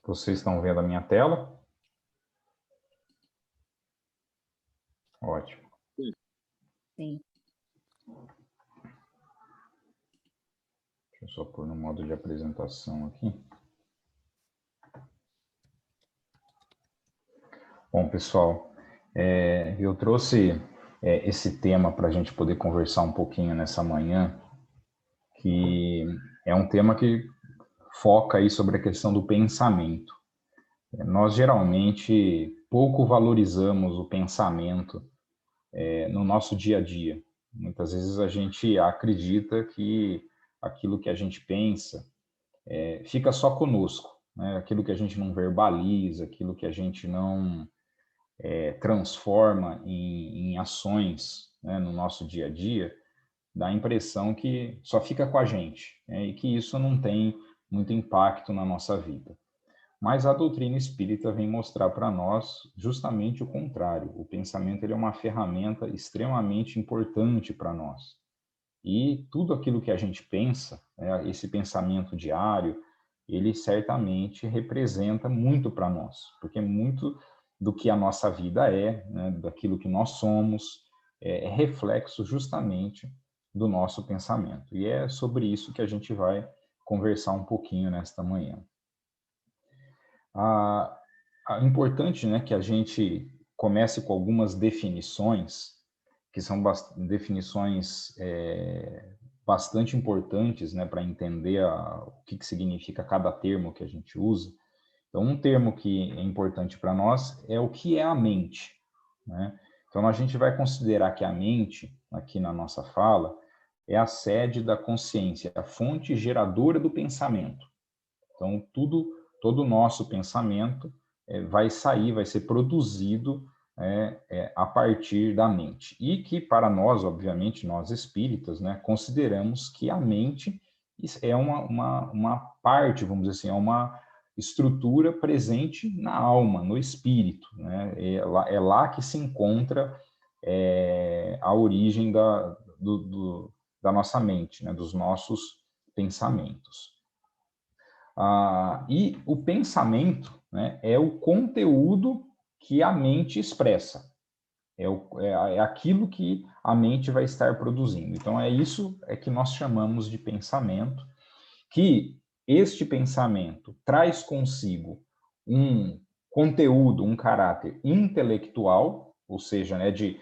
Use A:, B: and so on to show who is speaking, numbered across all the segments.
A: Vocês estão vendo a minha tela? Ótimo.
B: Sim.
A: Deixa eu só pôr no modo de apresentação aqui. Bom, pessoal, eu trouxe esse tema para a gente poder conversar um pouquinho nessa manhã, que é um tema que foca aí sobre a questão do pensamento. Nós geralmente pouco valorizamos o pensamento no nosso dia a dia. Muitas vezes a gente acredita que aquilo que a gente pensa fica só conosco, né? Aquilo que a gente não verbaliza, aquilo que a gente não transforma em ações, né, no nosso dia a dia, dá a impressão que só fica com a gente, né, e que isso não tem muito impacto na nossa vida. Mas a doutrina espírita vem mostrar para nós justamente o contrário. O pensamento ele é uma ferramenta extremamente importante para nós. E tudo aquilo que a gente pensa, né, esse pensamento diário, ele certamente representa muito para nós, porque muito do que a nossa vida né, daquilo que nós somos, é reflexo justamente do nosso pensamento. E é sobre isso que a gente vai conversar um pouquinho nesta manhã. É importante, né, que a gente comece com algumas definições, que são definições bastante importantes, né, para entender o que significa cada termo que a gente usa. Então, um termo que é importante para nós é o que é a mente, né? Então, a gente vai considerar que a mente, aqui na nossa fala, é a sede da consciência, a fonte geradora do pensamento. Então, todo o nosso pensamento vai ser produzido a partir da mente. E que, para nós, obviamente, nós espíritas, né, consideramos que a mente é uma parte, vamos dizer assim, é uma estrutura presente na alma, no espírito, né? É lá que se encontra a origem da nossa mente, né, dos nossos pensamentos. E o pensamento, né, é o conteúdo que a mente expressa. É aquilo que a mente vai estar produzindo. Então, isso que nós chamamos de pensamento, que este pensamento traz consigo um conteúdo, um caráter intelectual, ou seja, né, de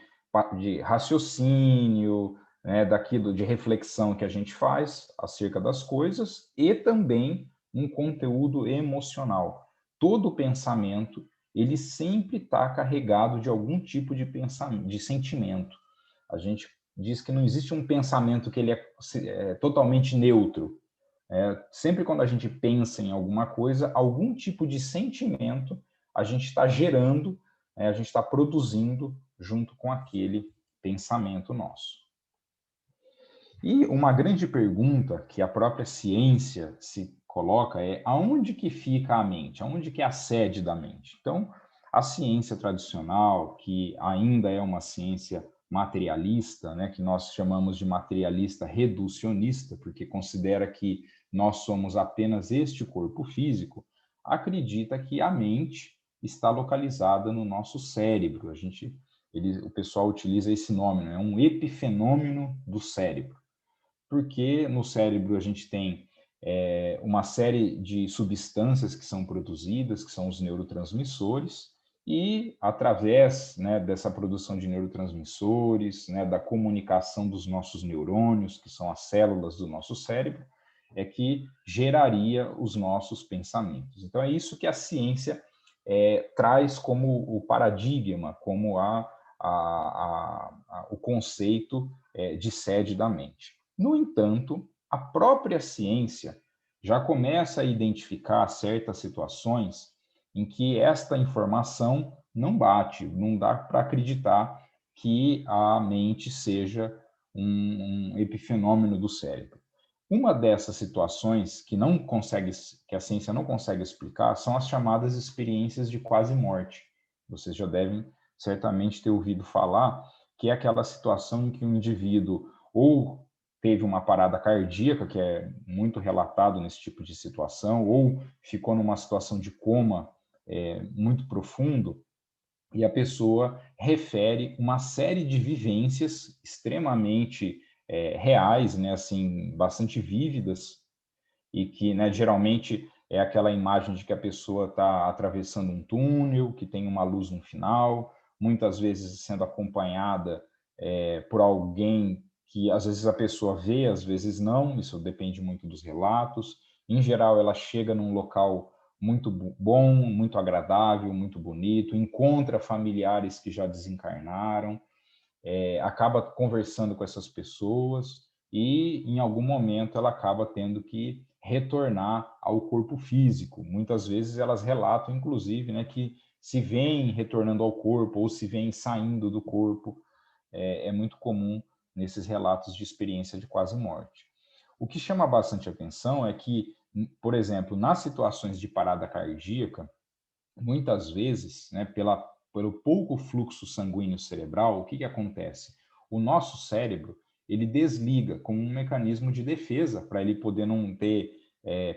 A: raciocínio, né, daquilo de reflexão que a gente faz acerca das coisas, e também um conteúdo emocional. Todo pensamento, ele sempre está carregado de algum tipo de pensamento, de sentimento. A gente diz que não existe um pensamento que ele é totalmente neutro. Sempre quando a gente pensa em alguma coisa, algum tipo de sentimento a gente está gerando, a gente está produzindo junto com aquele pensamento nosso. E uma grande pergunta que a própria ciência se coloca é: aonde que fica a mente? Aonde que é a sede da mente? Então, a ciência tradicional, que ainda é uma ciência materialista, né, que nós chamamos de materialista reducionista, porque considera que nós somos apenas este corpo físico, acredita que a mente está localizada no nosso cérebro. O pessoal utiliza esse nome, né? É um epifenômeno do cérebro. Porque no cérebro a gente tem uma série de substâncias que são produzidas, que são os neurotransmissores, e através, né, dessa produção de neurotransmissores, né, da comunicação dos nossos neurônios, que são as células do nosso cérebro, é que geraria os nossos pensamentos. Então é isso que a ciência traz como o paradigma, como o conceito de sede da mente. No entanto, a própria ciência já começa a identificar certas situações em que esta informação não bate, não dá para acreditar que a mente seja um epifenômeno do cérebro. Uma dessas situações que a ciência não consegue explicar são as chamadas experiências de quase morte. Vocês já devem certamente ter ouvido falar que é aquela situação em que o indivíduo ou teve uma parada cardíaca, que é muito relatado nesse tipo de situação, ou ficou numa situação de coma muito profundo, e a pessoa refere uma série de vivências extremamente reais, né, assim, bastante vívidas, e que, né, geralmente é aquela imagem de que a pessoa está atravessando um túnel, que tem uma luz no final, muitas vezes sendo acompanhada por alguém que às vezes a pessoa vê, às vezes não, isso depende muito dos relatos. Em geral, ela chega num local muito bom, muito agradável, muito bonito, encontra familiares que já desencarnaram, acaba conversando com essas pessoas e, em algum momento, ela acaba tendo que retornar ao corpo físico. Muitas vezes elas relatam, inclusive, né, que se veem retornando ao corpo ou se veem saindo do corpo. É muito comum nesses relatos de experiência de quase morte. O que chama bastante atenção é que, por exemplo, nas situações de parada cardíaca, muitas vezes, né, pelo pouco fluxo sanguíneo cerebral, o que acontece? O nosso cérebro, ele desliga como um mecanismo de defesa, para ele poder não ter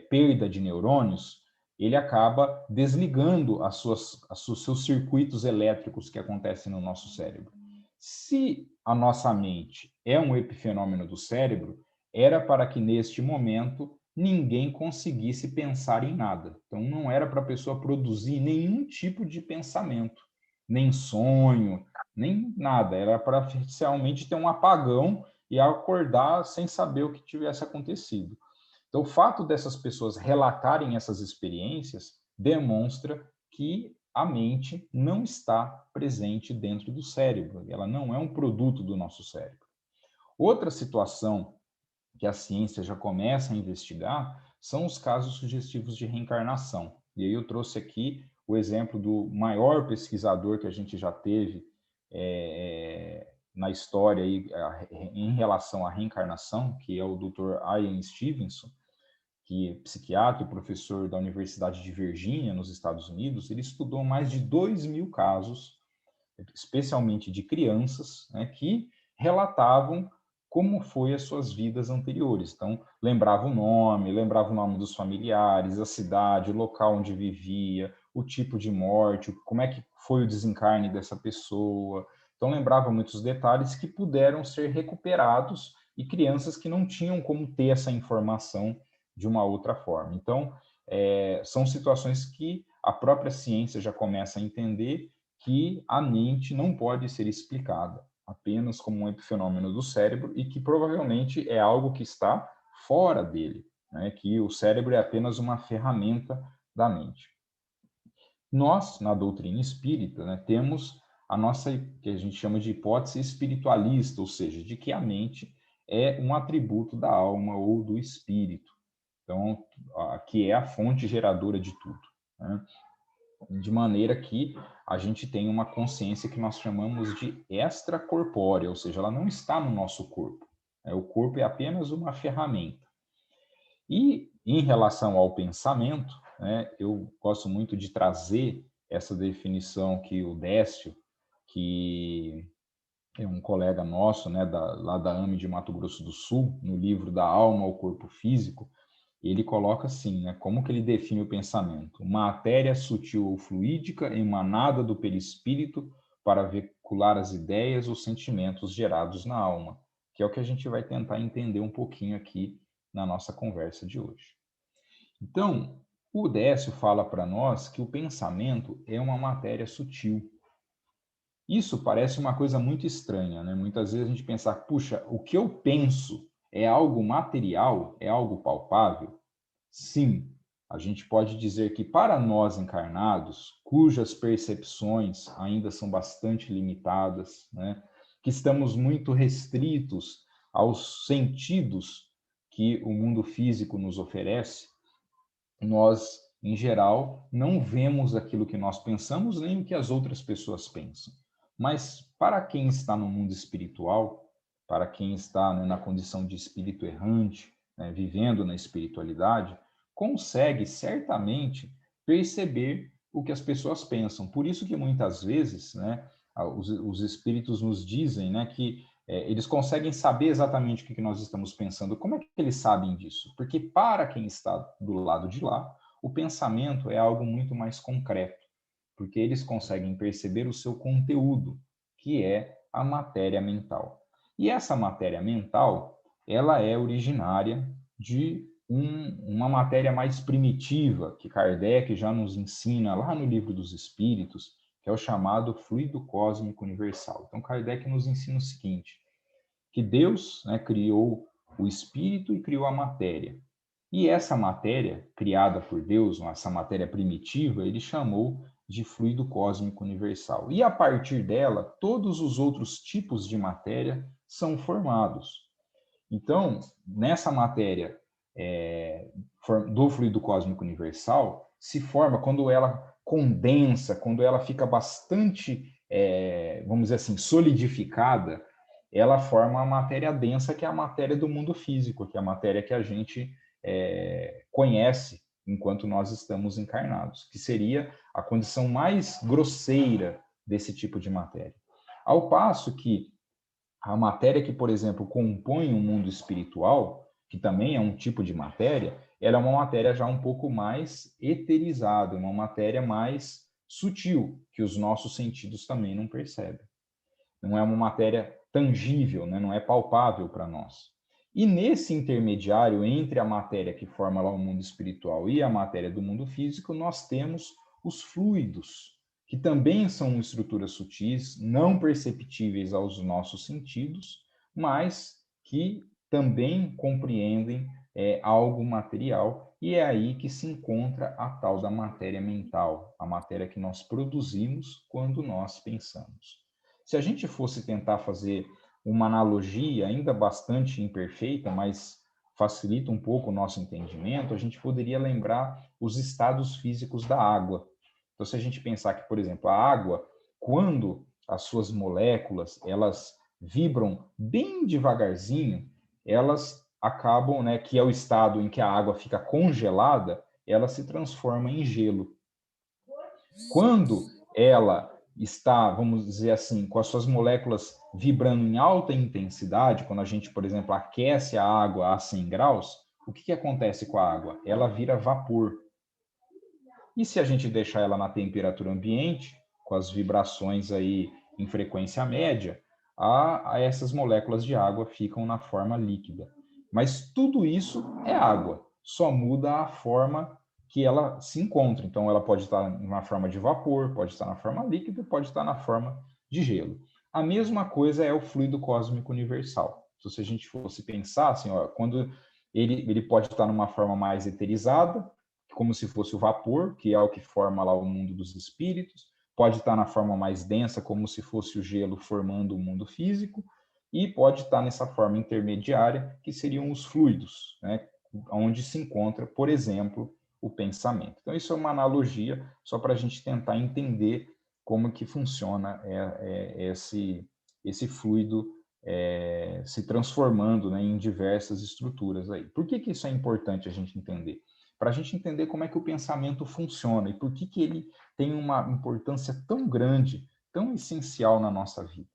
A: perda de neurônios, ele acaba desligando os seus circuitos elétricos que acontecem no nosso cérebro. Se a nossa mente é um epifenômeno do cérebro, era para que neste momento ninguém conseguisse pensar em nada. Então, não era para a pessoa produzir nenhum tipo de pensamento, nem sonho, nem nada. Era para realmente ter um apagão e acordar sem saber o que tivesse acontecido. Então, o fato dessas pessoas relatarem essas experiências demonstra que a mente não está presente dentro do cérebro. Ela não é um produto do nosso cérebro. Outra situação que a ciência já começa a investigar são os casos sugestivos de reencarnação. E aí eu trouxe aqui o exemplo do maior pesquisador que a gente já teve na história aí, em relação à reencarnação, que é o Dr. Ian Stevenson, que é psiquiatra e professor da Universidade de Virgínia, nos Estados Unidos. Ele estudou mais de 2.000 casos, especialmente de crianças, né, que relatavam como foi as suas vidas anteriores. Então, lembrava o nome dos familiares, a cidade, o local onde vivia, o tipo de morte, como é que foi o desencarne dessa pessoa. Então, lembrava muitos detalhes que puderam ser recuperados e crianças que não tinham como ter essa informação de uma outra forma. Então, são situações que a própria ciência já começa a entender que a mente não pode ser explicada apenas como um epifenômeno do cérebro e que provavelmente é algo que está fora dele, né? Que o cérebro é apenas uma ferramenta da mente. Nós, na doutrina espírita, né, temos a nossa, que a gente chama de hipótese espiritualista, ou seja, de que a mente é um atributo da alma ou do espírito. Então, que é a fonte geradora de tudo, né? De maneira que a gente tem uma consciência que nós chamamos de extracorpórea, ou seja, ela não está no nosso corpo. O corpo é apenas uma ferramenta. E em relação ao pensamento, né, eu gosto muito de trazer essa definição que o Décio, que é um colega nosso, né, lá da AME de Mato Grosso do Sul, no livro Da Alma ao Corpo Físico, ele coloca assim, né, como que ele define o pensamento? Matéria sutil ou fluídica emanada do perispírito para veicular as ideias ou sentimentos gerados na alma, que é o que a gente vai tentar entender um pouquinho aqui na nossa conversa de hoje. Então, o Décio fala para nós que o pensamento é uma matéria sutil. Isso parece uma coisa muito estranha, né? Muitas vezes a gente pensa, puxa, o que eu penso é algo material, é algo palpável? Sim, a gente pode dizer que para nós encarnados, cujas percepções ainda são bastante limitadas, né? Que estamos muito restritos aos sentidos que o mundo físico nos oferece, nós, em geral, não vemos aquilo que nós pensamos nem o que as outras pessoas pensam. Mas para quem está no mundo espiritual, para quem está, né, na condição de espírito errante, né, vivendo na espiritualidade, consegue certamente perceber o que as pessoas pensam. Por isso que muitas vezes, né, os espíritos nos dizem, né, que eles conseguem saber exatamente o que nós estamos pensando. Como é que eles sabem disso? Porque para quem está do lado de lá, o pensamento é algo muito mais concreto, porque eles conseguem perceber o seu conteúdo, que é a matéria mental. E essa matéria mental, ela é originária de uma matéria mais primitiva, que Kardec já nos ensina lá no Livro dos Espíritos, que é o chamado fluido cósmico universal. Então, Kardec nos ensina o seguinte, que Deus, né, criou o espírito e criou a matéria. E essa matéria, criada por Deus, essa matéria primitiva, ele chamou de fluido cósmico universal. E a partir dela, todos os outros tipos de matéria são formados. Então, nessa matéria do fluido cósmico universal, se forma quando ela condensa, quando ela fica bastante, vamos dizer assim, solidificada, ela forma a matéria densa, que é a matéria do mundo físico, que é a matéria que a gente conhece enquanto nós estamos encarnados, que seria a condição mais grosseira desse tipo de matéria. Ao passo que a matéria que, por exemplo, compõe o mundo espiritual, que também é um tipo de matéria, ela é uma matéria já um pouco mais eterizada, uma matéria mais sutil, que os nossos sentidos também não percebem. Não é uma matéria tangível, né? Não é palpável para nós. E nesse intermediário entre a matéria que forma lá o mundo espiritual e a matéria do mundo físico, nós temos os fluidos, que também são estruturas sutis, não perceptíveis aos nossos sentidos, mas que também compreendem algo material, e é aí que se encontra a tal da matéria mental, a matéria que nós produzimos quando nós pensamos. Se a gente fosse tentar fazer uma analogia ainda bastante imperfeita, mas facilita um pouco o nosso entendimento, a gente poderia lembrar os estados físicos da água. Então, se a gente pensar que, por exemplo, a água, quando as suas moléculas, elas vibram bem devagarzinho, elas acabam, né, que é o estado em que a água fica congelada, ela se transforma em gelo. Quando ela está, vamos dizer assim, com as suas moléculas vibrando em alta intensidade, quando a gente, por exemplo, aquece a água a 100 graus, o que acontece com a água? Ela vira vapor. E se a gente deixar ela na temperatura ambiente, com as vibrações aí em frequência média, essas moléculas de água ficam na forma líquida. Mas tudo isso é água, só muda a forma que ela se encontra. Então, ela pode estar na forma de vapor, pode estar na forma líquida, pode estar na forma de gelo. A mesma coisa é o fluido cósmico universal. Se a gente fosse pensar, assim, ó, quando ele pode estar numa forma mais eterizada, como se fosse o vapor, que é o que forma lá o mundo dos espíritos, pode estar na forma mais densa, como se fosse o gelo formando o mundo físico, e pode estar nessa forma intermediária, que seriam os fluidos, né, onde se encontra, por exemplo, o pensamento. Então, isso é uma analogia só para a gente tentar entender como que funciona esse fluido se transformando, né, em diversas estruturas aí. Por que isso é importante a gente entender? Para a gente entender como é que o pensamento funciona e por que ele tem uma importância tão grande, tão essencial na nossa vida.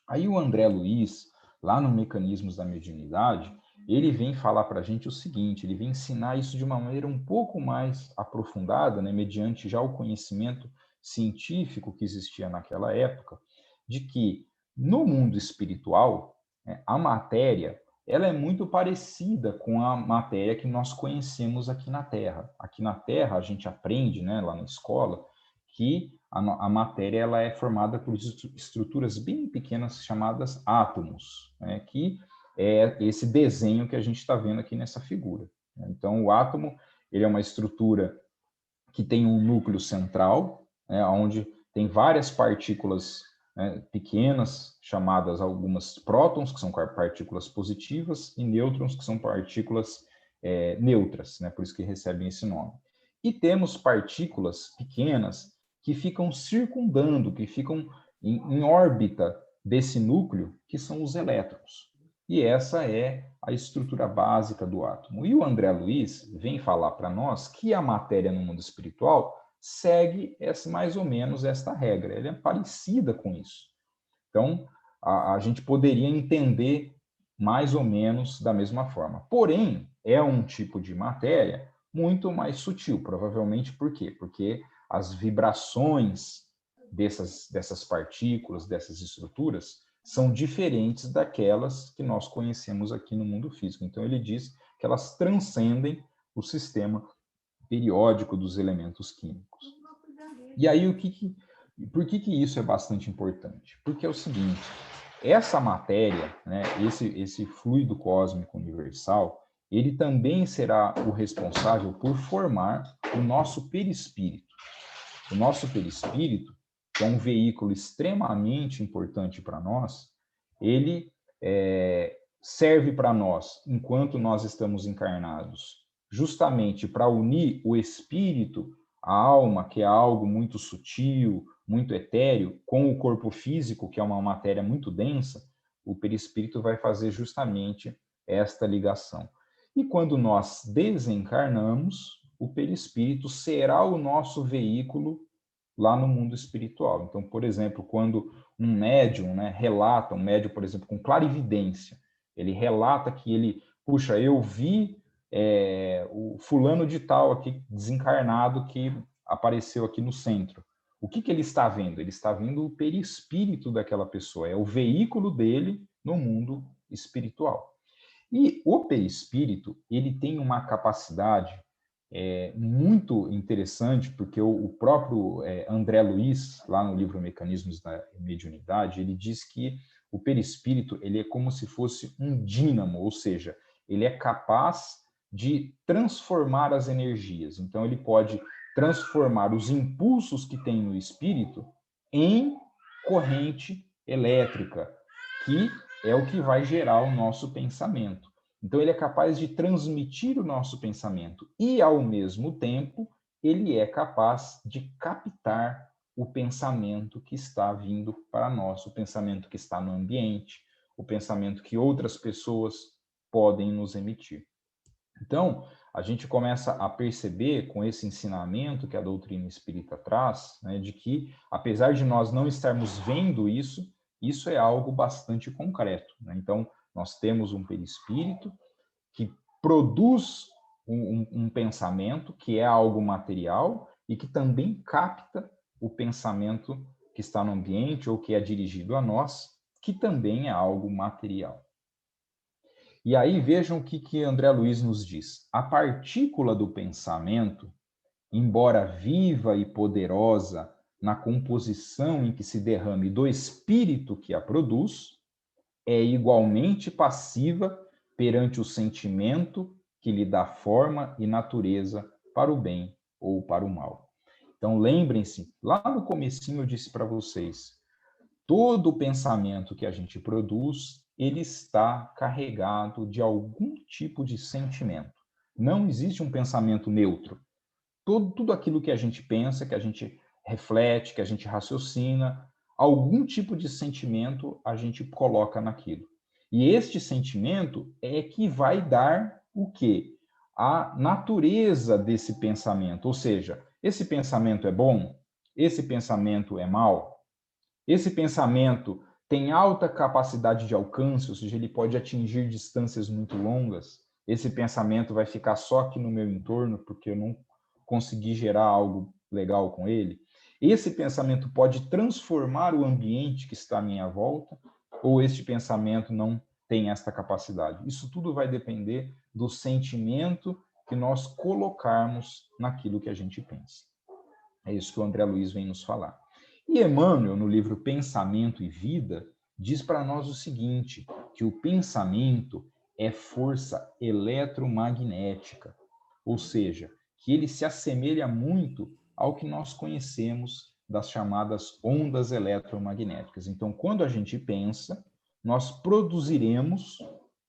A: Aí o André Luiz, lá no Mecanismos da Mediunidade, ele vem falar para a gente o seguinte, ele vem ensinar isso de uma maneira um pouco mais aprofundada, né, mediante já o conhecimento científico que existia naquela época, de que no mundo espiritual, né, a matéria ela é muito parecida com a matéria que nós conhecemos aqui na Terra. Aqui na Terra, a gente aprende, né, lá na escola, que a matéria ela é formada por estruturas bem pequenas chamadas átomos, né, que é esse desenho que a gente está vendo aqui nessa figura. Então, o átomo ele é uma estrutura que tem um núcleo central, né, onde tem várias partículas, né, pequenas, chamadas algumas prótons, que são partículas positivas, e nêutrons, que são partículas neutras, né, por isso que recebem esse nome. E temos partículas pequenas que ficam circundando, que ficam em órbita desse núcleo, que são os elétrons. E essa é a estrutura básica do átomo. E o André Luiz vem falar para nós que a matéria no mundo espiritual segue mais ou menos esta regra. Ela é parecida com isso. Então, a gente poderia entender mais ou menos da mesma forma. Porém, é um tipo de matéria muito mais sutil, provavelmente por quê? Porque as vibrações dessas partículas, dessas estruturas, são diferentes daquelas que nós conhecemos aqui no mundo físico. Então, ele diz que elas transcendem o sistema periódico dos elementos químicos. E aí, por que isso é bastante importante? Porque é o seguinte, essa matéria, né, esse fluido cósmico universal, ele também será o responsável por formar o nosso perispírito. O nosso perispírito, que é um veículo extremamente importante para nós, ele serve para nós, enquanto nós estamos encarnados, justamente para unir o espírito, a alma, que é algo muito sutil, muito etéreo, com o corpo físico, que é uma matéria muito densa. O perispírito vai fazer justamente esta ligação. E quando nós desencarnamos, o perispírito será o nosso veículo lá no mundo espiritual. Então, por exemplo, quando um médium, né, relata, um médium, por exemplo, com clarividência, ele relata que ele, puxa, eu vi o fulano de tal aqui desencarnado que apareceu aqui no centro. O que ele está vendo? Ele está vendo o perispírito daquela pessoa, é o veículo dele no mundo espiritual. E o perispírito, ele tem uma capacidade muito interessante, porque o próprio André Luiz, lá no livro Mecanismos da Mediunidade, ele diz que o perispírito ele é como se fosse um dínamo, ou seja, ele é capaz de transformar as energias. Então, ele pode transformar os impulsos que tem no espírito em corrente elétrica, que é o que vai gerar o nosso pensamento. Então, ele é capaz de transmitir o nosso pensamento e, ao mesmo tempo, ele é capaz de captar o pensamento que está vindo para nós, o pensamento que está no ambiente, o pensamento que outras pessoas podem nos emitir. Então, a gente começa a perceber com esse ensinamento que a doutrina espírita traz, né, de que, apesar de nós não estarmos vendo isso, isso é algo bastante concreto, né? Então, nós temos um perispírito que produz um pensamento que é algo material e que também capta o pensamento que está no ambiente ou que é dirigido a nós, que também é algo material. E aí vejam o que André Luiz nos diz. A partícula do pensamento, embora viva e poderosa na composição em que se derrame do espírito que a produz, é igualmente passiva perante o sentimento que lhe dá forma e natureza para o bem ou para o mal. Então lembrem-se, lá no comecinho eu disse para vocês, todo pensamento que a gente produz, ele está carregado de algum tipo de sentimento. Não existe um pensamento neutro. Tudo aquilo que a gente pensa, que a gente reflete, que a gente raciocina, algum tipo de sentimento a gente coloca naquilo. E este sentimento é que vai dar o quê? A natureza desse pensamento. Ou seja, esse pensamento é bom? Esse pensamento é mau? Esse pensamento tem alta capacidade de alcance, ou seja, ele pode atingir distâncias muito longas. Esse pensamento vai ficar só aqui no meu entorno, porque eu não consegui gerar algo legal com ele. Esse pensamento pode transformar o ambiente que está à minha volta, ou este pensamento não tem esta capacidade. Isso tudo vai depender do sentimento que nós colocarmos naquilo que a gente pensa. É isso que o André Luiz vem nos falar. E Emmanuel, no livro Pensamento e Vida, diz para nós o seguinte, que o pensamento é força eletromagnética, ou seja, que ele se assemelha muito ao que nós conhecemos das chamadas ondas eletromagnéticas. Então, quando a gente pensa, nós produziremos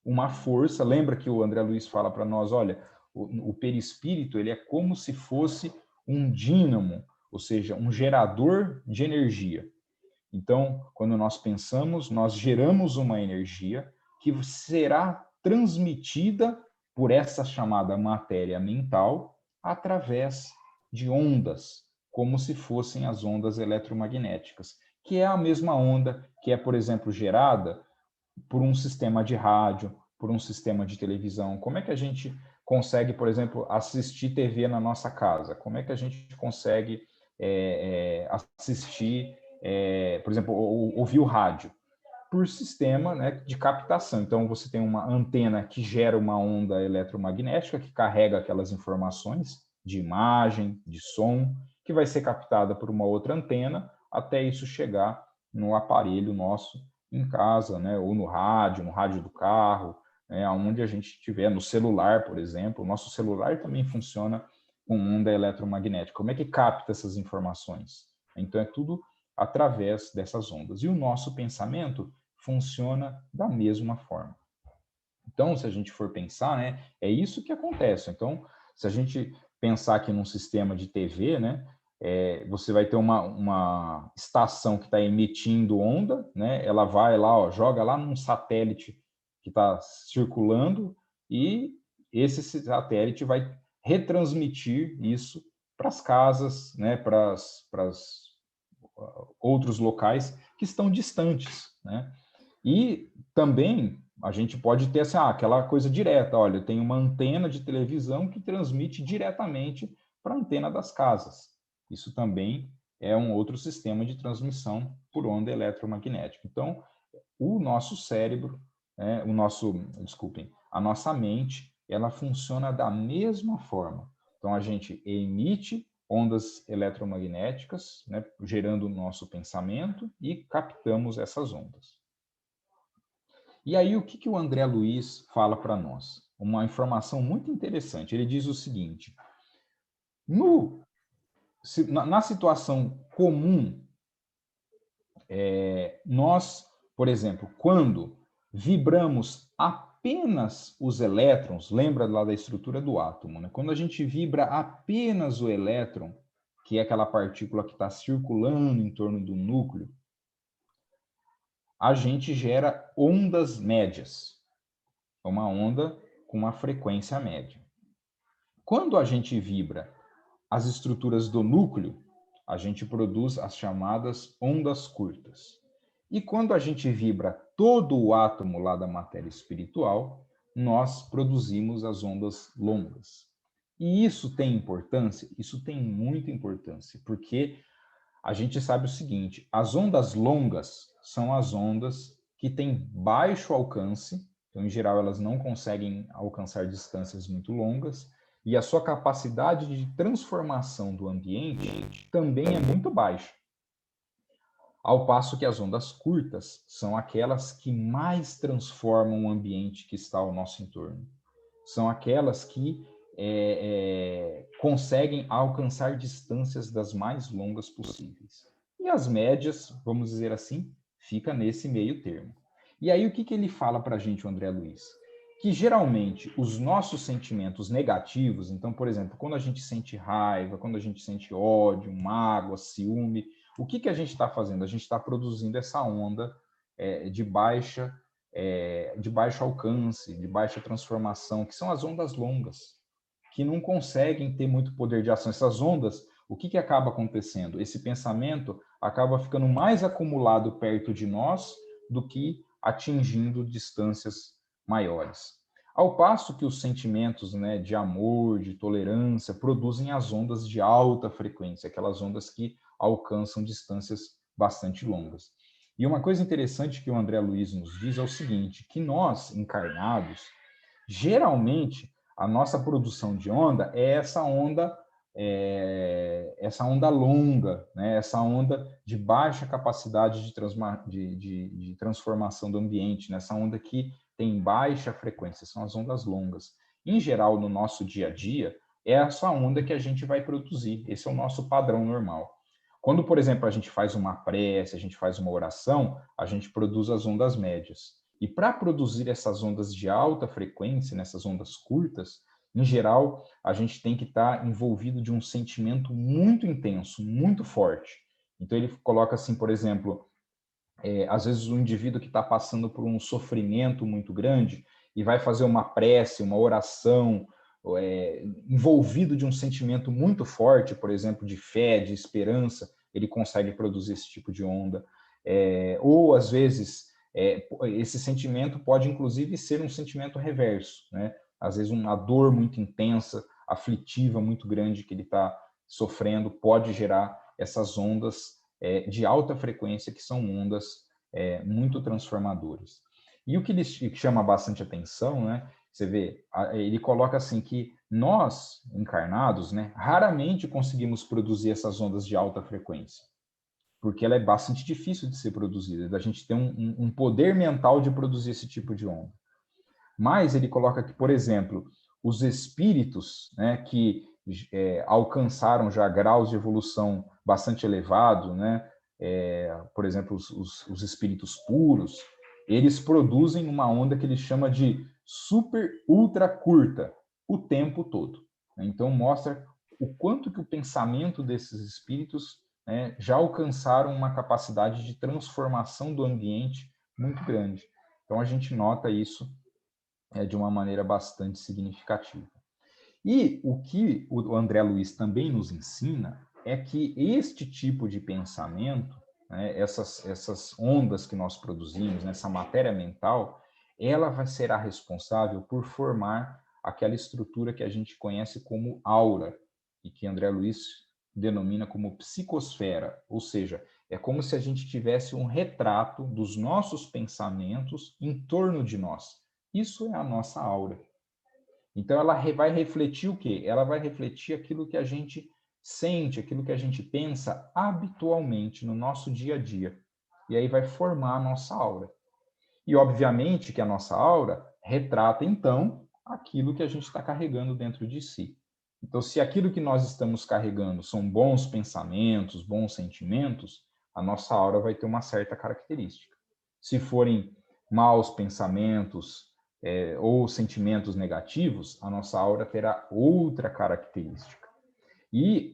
A: uma força. Lembra que o André Luiz fala para nós, olha, o perispírito ele é como se fosse um dínamo, ou seja, um gerador de energia. Então, quando nós pensamos, nós geramos uma energia que será transmitida por essa chamada matéria mental através de ondas, como se fossem as ondas eletromagnéticas, que é a mesma onda que é, por exemplo, gerada por um sistema de rádio, por um sistema de televisão. Como é que a gente consegue, por exemplo, assistir TV na nossa casa? Como é que a gente consegue assistir, por exemplo, ouvir o rádio? Por sistema, né, de captação. Então, você tem uma antena que gera uma onda eletromagnética que carrega aquelas informações de imagem, de som, que vai ser captada por uma outra antena até isso chegar no aparelho nosso em casa, né, ou no rádio do carro, né, onde a gente estiver, no celular, por exemplo. O nosso celular também funciona com onda eletromagnética. Como é que capta essas informações? Então, é tudo através dessas ondas. E o nosso pensamento funciona da mesma forma. Então, se a gente for pensar, né, é isso que acontece. Então, se a gente pensar aqui num sistema de TV, né, você vai ter uma estação que está emitindo onda, né, ela vai lá, ó, joga lá num satélite que está circulando e esse satélite vai retransmitir isso para as casas, né, para outros locais que estão distantes, né? E também a gente pode ter essa, aquela coisa direta, olha, tem uma antena de televisão que transmite diretamente para a antena das casas. Isso também é um outro sistema de transmissão por onda eletromagnética. Então, o nosso cérebro, desculpem, a nossa mente, ela funciona da mesma forma. Então, a gente emite ondas eletromagnéticas, né, gerando o nosso pensamento e captamos essas ondas. E aí, o que o André Luiz fala para nós? Uma informação muito interessante. Ele diz o seguinte: na situação comum, nós, por exemplo, quando vibramos apenas os elétrons, lembra lá da estrutura do átomo, né? Quando a gente vibra apenas o elétron, que é aquela partícula que está circulando em torno do núcleo, a gente gera ondas médias. É uma onda com uma frequência média. Quando a gente vibra as estruturas do núcleo, a gente produz as chamadas ondas curtas. E quando a gente vibra todo o átomo lá da matéria espiritual, nós produzimos as ondas longas. E isso tem importância? Isso tem muita importância, porque a gente sabe o seguinte: as ondas longas são as ondas que têm baixo alcance, então, em geral, elas não conseguem alcançar distâncias muito longas, e a sua capacidade de transformação do ambiente também é muito baixa. Ao passo que as ondas curtas são aquelas que mais transformam o ambiente que está ao nosso entorno. São aquelas que conseguem alcançar distâncias das mais longas possíveis. E as médias, vamos dizer assim, fica nesse meio termo. E aí o que ele fala para a gente, o André Luiz? Que geralmente os nossos sentimentos negativos, então, por exemplo, quando a gente sente raiva, quando a gente sente ódio, mágoa, ciúme, o que a gente está fazendo? A gente está produzindo essa onda de baixo alcance, de baixa transformação, que são as ondas longas, que não conseguem ter muito poder de ação. Essas ondas, o que acaba acontecendo? Esse pensamento acaba ficando mais acumulado perto de nós do que atingindo distâncias maiores. Ao passo que os sentimentos, né, de amor, de tolerância, produzem as ondas de alta frequência, aquelas ondas que alcançam distâncias bastante longas. E uma coisa interessante que o André Luiz nos diz é o seguinte, que nós, encarnados, geralmente, a nossa produção de onda é essa onda longa, né? Essa onda de baixa capacidade de transformação do ambiente, né? Essa onda que tem baixa frequência, são as ondas longas. Em geral, no nosso dia a dia, é essa onda que a gente vai produzir, esse é o nosso padrão normal. Quando, por exemplo, a gente faz uma prece, a gente faz uma oração, a gente produz as ondas médias. E para produzir essas ondas de alta frequência, nessas ondas curtas, em geral, a gente tem que estar envolvido de um sentimento muito intenso, muito forte. Então, ele coloca assim, por exemplo, às vezes o indivíduo que está passando por um sofrimento muito grande e vai fazer uma prece, uma oração, envolvido de um sentimento muito forte, por exemplo, de fé, de esperança, ele consegue produzir esse tipo de onda. ou às vezes esse sentimento pode inclusive ser um sentimento reverso, né? Às vezes uma dor muito intensa, aflitiva muito grande que ele está sofrendo pode gerar essas ondas de alta frequência, que são ondas muito transformadoras. E o que chama bastante atenção, né? Você vê, ele coloca assim que nós, encarnados, né, raramente conseguimos produzir essas ondas de alta frequência, porque ela é bastante difícil de ser produzida, da gente ter um poder mental de produzir esse tipo de onda. Mas ele coloca que, por exemplo, os espíritos, né, que alcançaram já graus de evolução bastante elevados, né, por exemplo, os espíritos puros, eles produzem uma onda que ele chama de super ultra curta o tempo todo. Então mostra o quanto que o pensamento desses espíritos já alcançaram uma capacidade de transformação do ambiente muito grande. Então a gente nota isso de uma maneira bastante significativa. E o que o André Luiz também nos ensina é que este tipo de pensamento, né, essas ondas que nós produzimos, né, essa matéria mental, ela será responsável por formar aquela estrutura que a gente conhece como aura, e que André Luiz denomina como psicosfera, ou seja, é como se a gente tivesse um retrato dos nossos pensamentos em torno de nós. Isso é a nossa aura. Então, ela vai refletir o quê? Ela vai refletir aquilo que a gente sente, aquilo que a gente pensa habitualmente no nosso dia a dia. E aí vai formar a nossa aura. E, obviamente, que a nossa aura retrata, então, aquilo que a gente está carregando dentro de si. Então, se aquilo que nós estamos carregando são bons pensamentos, bons sentimentos, a nossa aura vai ter uma certa característica. Se forem maus pensamentos, ou sentimentos negativos, a nossa aura terá outra característica. E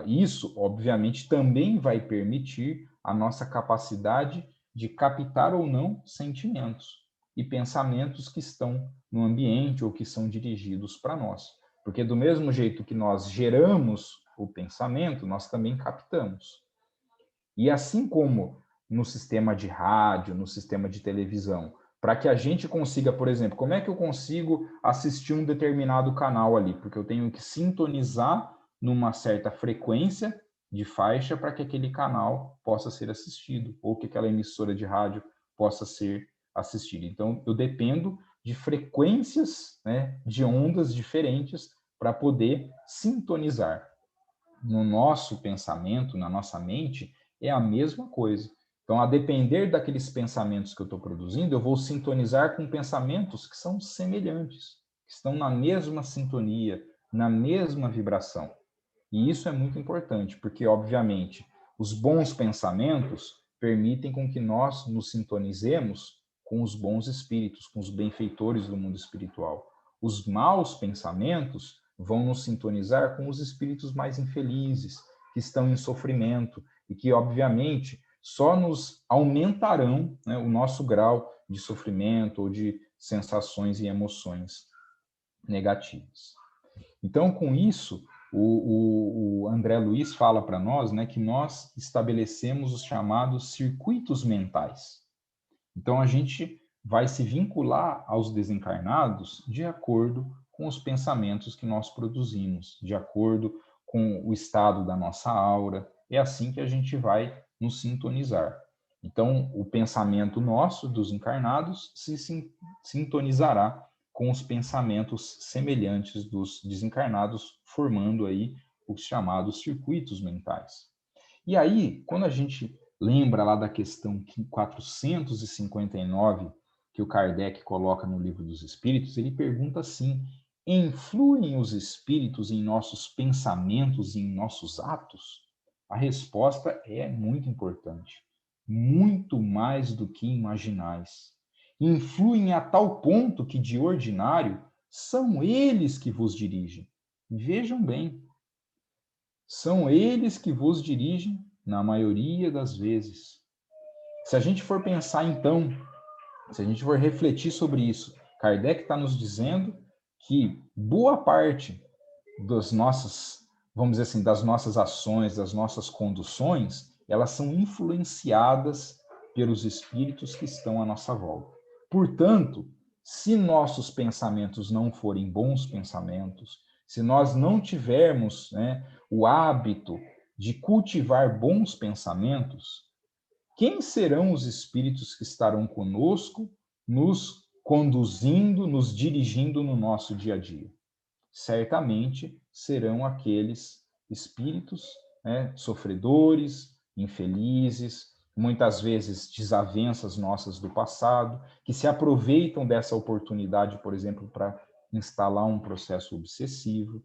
A: isso, obviamente, também vai permitir a nossa capacidade de captar ou não sentimentos e pensamentos que estão no ambiente ou que são dirigidos para nós. Porque do mesmo jeito que nós geramos o pensamento, nós também captamos. E assim como no sistema de rádio, no sistema de televisão, para que a gente consiga, por exemplo, como é que eu consigo assistir um determinado canal ali? Porque eu tenho que sintonizar numa certa frequência de faixa para que aquele canal possa ser assistido, ou que aquela emissora de rádio possa ser assistida. Então, eu dependo de frequências, né, de ondas diferentes para poder sintonizar. No nosso pensamento, na nossa mente, é a mesma coisa. Então, a depender daqueles pensamentos que eu estou produzindo, eu vou sintonizar com pensamentos que são semelhantes, que estão na mesma sintonia, na mesma vibração. E isso é muito importante, porque, obviamente, os bons pensamentos permitem com que nós nos sintonizemos com os bons espíritos, com os benfeitores do mundo espiritual. Os maus pensamentos vão nos sintonizar com os espíritos mais infelizes, que estão em sofrimento e que, obviamente, só nos aumentarão, né, o nosso grau de sofrimento ou de sensações e emoções negativas. Então, com isso, o André Luiz fala para nós, né, que nós estabelecemos os chamados circuitos mentais. Então, a gente vai se vincular aos desencarnados de acordo com os pensamentos que nós produzimos, de acordo com o estado da nossa aura. É assim que a gente vai nos sintonizar. Então, o pensamento nosso, dos encarnados, se sintonizará com os pensamentos semelhantes dos desencarnados, formando aí os chamados circuitos mentais. E aí, quando a gente lembra lá da questão 459, que o Kardec coloca no Livro dos Espíritos, ele pergunta assim: influem os espíritos em nossos pensamentos e em nossos atos? A resposta é muito importante. Muito mais do que imaginais. Influem a tal ponto que, de ordinário, são eles que vos dirigem. Vejam bem, são eles que vos dirigem na maioria das vezes. Se a gente for pensar, então, se a gente for refletir sobre isso, Kardec está nos dizendo que boa parte das nossas, vamos dizer assim, das nossas ações, das nossas conduções, elas são influenciadas pelos espíritos que estão à nossa volta. Portanto, se nossos pensamentos não forem bons pensamentos, se nós não tivermos, né, o hábito de cultivar bons pensamentos, quem serão os espíritos que estarão conosco, nos conduzindo, nos dirigindo no nosso dia a dia? Certamente serão aqueles espíritos, né, sofredores, infelizes, muitas vezes desavenças nossas do passado, que se aproveitam dessa oportunidade, por exemplo, para instalar um processo obsessivo.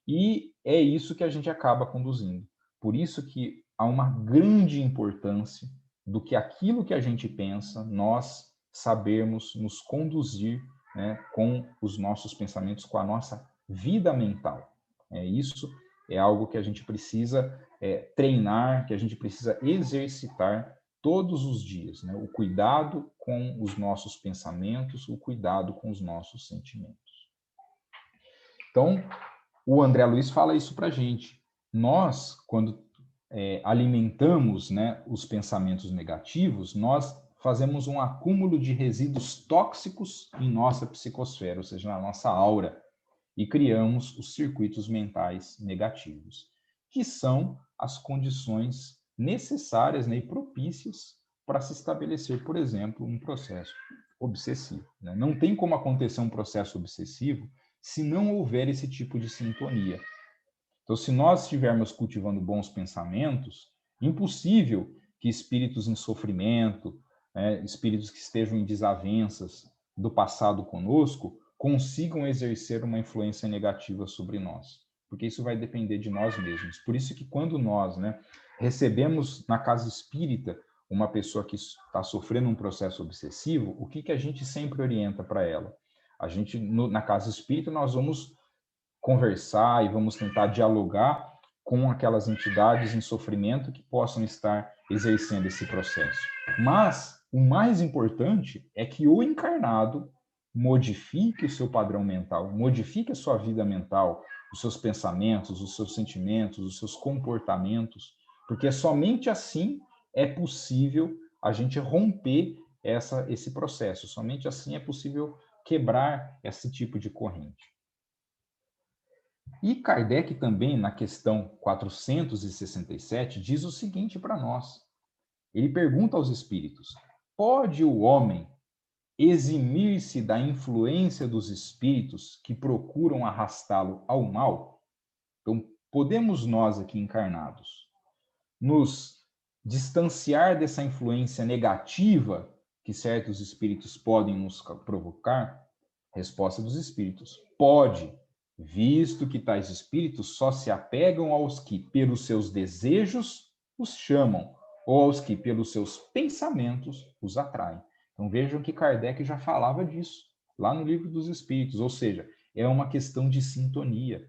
A: E é isso que a gente acaba conduzindo. Por isso que há uma grande importância do que aquilo que a gente pensa, nós sabermos nos conduzir, né, com os nossos pensamentos, com a nossa vida mental. Isso é algo que a gente precisa treinar, que a gente precisa exercitar todos os dias, né? O cuidado com os nossos pensamentos, o cuidado com os nossos sentimentos. Então, o André Luiz fala isso para a gente. Nós, quando alimentamos, né, os pensamentos negativos, nós fazemos um acúmulo de resíduos tóxicos em nossa psicosfera, ou seja, na nossa aura, e criamos os circuitos mentais negativos, que são as condições necessárias, né, e propícias para se estabelecer, por exemplo, um processo obsessivo, né? Não tem como acontecer um processo obsessivo se não houver esse tipo de sintonia. Então, se nós estivermos cultivando bons pensamentos, impossível que espíritos em sofrimento, né, espíritos que estejam em desavenças do passado conosco, consigam exercer uma influência negativa sobre nós, porque isso vai depender de nós mesmos. Por isso que quando nós, né, recebemos na casa espírita uma pessoa que está sofrendo um processo obsessivo, o que a gente sempre orienta para ela? A gente, na casa espírita, nós vamos conversar e vamos tentar dialogar com aquelas entidades em sofrimento que possam estar exercendo esse processo. Mas o mais importante é que o encarnado modifique o seu padrão mental, modifique a sua vida mental, os seus pensamentos, os seus sentimentos, os seus comportamentos, porque somente assim é possível a gente romper esse processo, somente assim é possível quebrar esse tipo de corrente. E Kardec também, na questão 467, diz o seguinte para nós. Ele pergunta aos espíritos: pode o homem eximir-se da influência dos espíritos que procuram arrastá-lo ao mal? Então, podemos nós aqui encarnados nos distanciar dessa influência negativa que certos espíritos podem nos provocar? Resposta dos espíritos: pode, visto que tais espíritos só se apegam aos que, pelos seus desejos, os chamam, ou aos que, pelos seus pensamentos, os atraem. Então vejam que Kardec já falava disso, lá no Livro dos Espíritos, ou seja, é uma questão de sintonia.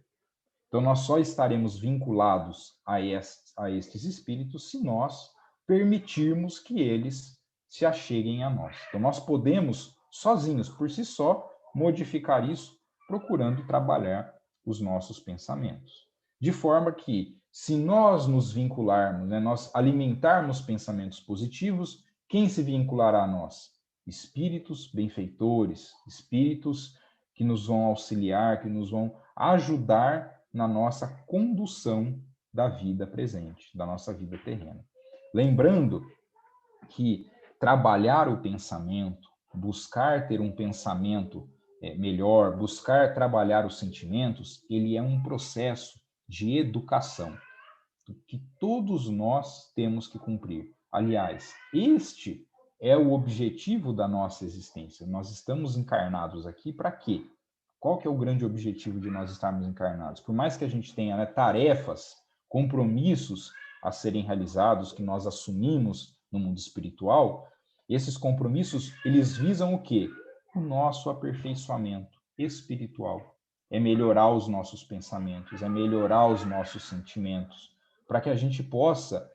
A: Então nós só estaremos vinculados a estes espíritos se nós permitirmos que eles se acheguem a nós. Então nós podemos, sozinhos, por si só, modificar isso, procurando trabalhar os nossos pensamentos. De forma que, se nós nos vincularmos, né, nós alimentarmos pensamentos positivos, quem se vinculará a nós? Espíritos benfeitores, espíritos que nos vão auxiliar, que nos vão ajudar na nossa condução da vida presente, da nossa vida terrena. Lembrando que trabalhar o pensamento, buscar ter um pensamento melhor, buscar trabalhar os sentimentos, ele é um processo de educação que todos nós temos que cumprir. Aliás, este é o objetivo da nossa existência. Nós estamos encarnados aqui para quê? Qual que é o grande objetivo de nós estarmos encarnados? Por mais que a gente tenha, né, tarefas, compromissos a serem realizados, que nós assumimos no mundo espiritual, esses compromissos, eles visam o quê? O nosso aperfeiçoamento espiritual. É melhorar os nossos pensamentos, é melhorar os nossos sentimentos, para que a gente possa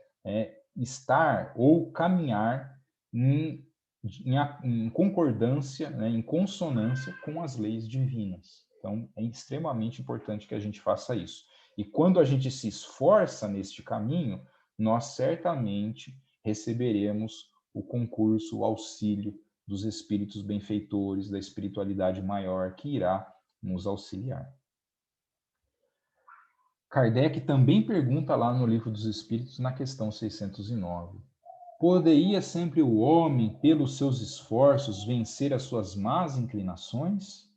A: estar ou caminhar em concordância, né, em consonância com as leis divinas. Então, é extremamente importante que a gente faça isso. E quando a gente se esforça neste caminho, nós certamente receberemos o concurso, o auxílio dos espíritos benfeitores, da espiritualidade maior que irá nos auxiliar. Kardec também pergunta lá no Livro dos Espíritos, na questão 609. Poderia sempre o homem, pelos seus esforços, vencer as suas más inclinações?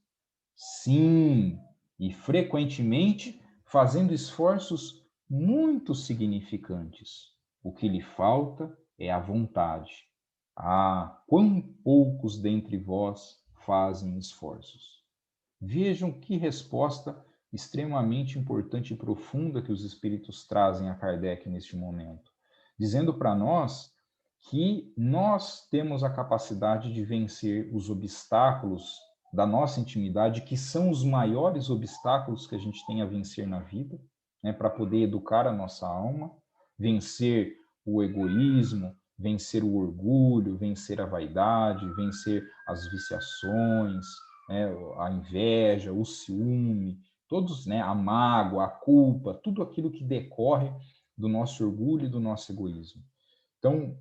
A: Sim, e frequentemente fazendo esforços muito significantes. O que lhe falta é a vontade. Ah, quão poucos dentre vós fazem esforços. Vejam que resposta extremamente importante e profunda que os espíritos trazem a Kardec neste momento, dizendo para nós que nós temos a capacidade de vencer os obstáculos da nossa intimidade, que são os maiores obstáculos que a gente tem a vencer na vida, né, para poder educar a nossa alma, vencer o egoísmo, vencer o orgulho, vencer a vaidade, vencer as viciações, né, a inveja, o ciúme, todos, né, a mágoa, a culpa, tudo aquilo que decorre do nosso orgulho e do nosso egoísmo. Então,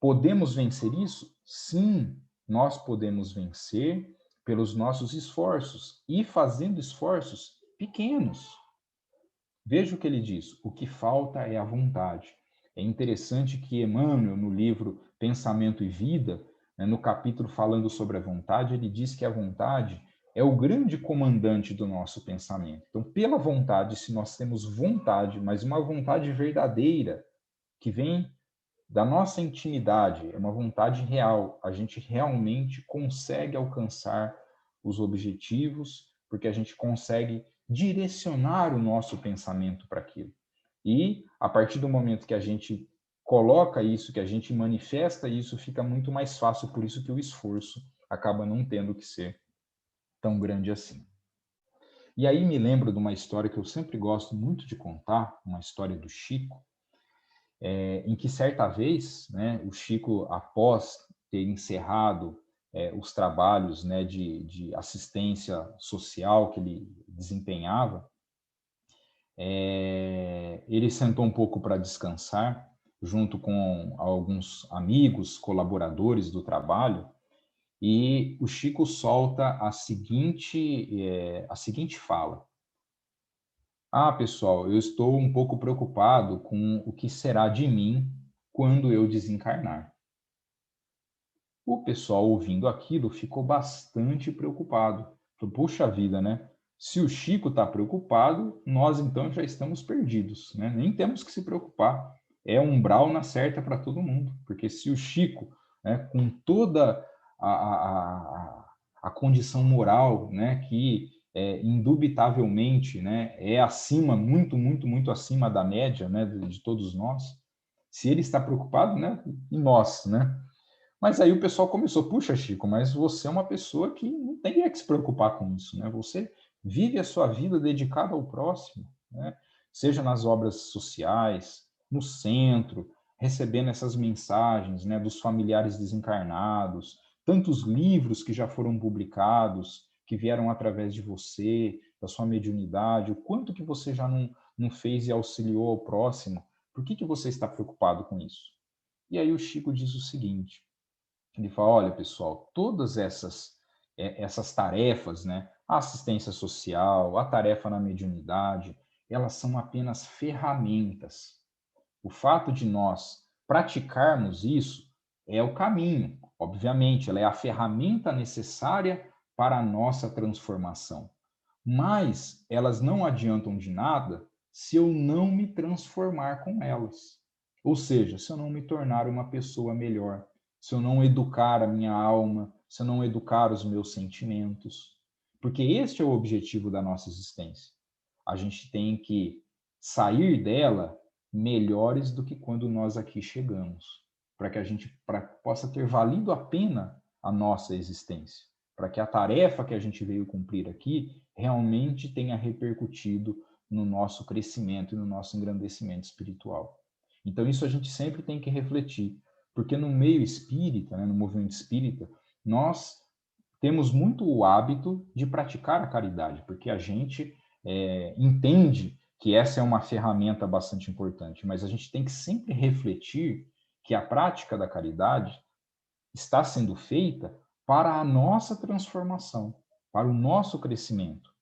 A: podemos vencer isso? Sim, nós podemos vencer pelos nossos esforços e fazendo esforços pequenos. Veja o que ele diz: o que falta é a vontade. É interessante que Emmanuel, no livro Pensamento e Vida, né, no capítulo falando sobre a vontade, ele diz que a vontade é o grande comandante do nosso pensamento. Então, pela vontade, se nós temos vontade, mas uma vontade verdadeira, que vem da nossa intimidade, é uma vontade real, a gente realmente consegue alcançar os objetivos, porque a gente consegue direcionar o nosso pensamento para aquilo. E a partir do momento que a gente coloca isso, que a gente manifesta isso, fica muito mais fácil, por isso que o esforço acaba não tendo que ser tão grande assim. E aí me lembro de uma história que eu sempre gosto muito de contar, uma história do Chico, em que certa vez, né, o Chico, após ter encerrado os trabalhos, né, de assistência social que ele desempenhava, ele sentou um pouco para descansar, junto com alguns amigos, colaboradores do trabalho, e o Chico solta a seguinte fala: ah, pessoal, eu estou um pouco preocupado com o que será de mim quando eu desencarnar. O pessoal, ouvindo aquilo, ficou bastante preocupado. Falou, puxa vida, né? Se o Chico está preocupado, nós então já estamos perdidos, né? Nem temos que se preocupar. É umbral na certa para todo mundo. Porque se o Chico, né, com toda a condição moral, né, que indubitavelmente, né, é acima, muito, muito, muito acima da média, né, de todos nós, se ele está preocupado, né, e nós, né? Mas aí o pessoal começou, puxa, Chico, mas você é uma pessoa que não tem que se preocupar com isso, né? Você vive a sua vida dedicada ao próximo, né? Seja nas obras sociais, no centro, recebendo essas mensagens, né, dos familiares desencarnados, tantos livros que já foram publicados, que vieram através de você, da sua mediunidade, o quanto que você já não fez e auxiliou ao próximo, por que você está preocupado com isso? E aí o Chico diz o seguinte, ele fala, olha, pessoal, todas essas tarefas, né, a assistência social, a tarefa na mediunidade, elas são apenas ferramentas. O fato de nós praticarmos isso é o caminho, obviamente, ela é a ferramenta necessária para a nossa transformação. Mas elas não adiantam de nada se eu não me transformar com elas. Ou seja, se eu não me tornar uma pessoa melhor, se eu não educar a minha alma, se eu não educar os meus sentimentos. Porque este é o objetivo da nossa existência. A gente tem que sair dela melhores do que quando nós aqui chegamos, para que a gente possa ter valido a pena a nossa existência, para que a tarefa que a gente veio cumprir aqui realmente tenha repercutido no nosso crescimento e no nosso engrandecimento espiritual. Então isso a gente sempre tem que refletir, porque no meio espírita, né, no movimento espírita, nós temos muito o hábito de praticar a caridade, porque a gente entende que essa é uma ferramenta bastante importante, mas a gente tem que sempre refletir que a prática da caridade está sendo feita para a nossa transformação, para o nosso crescimento.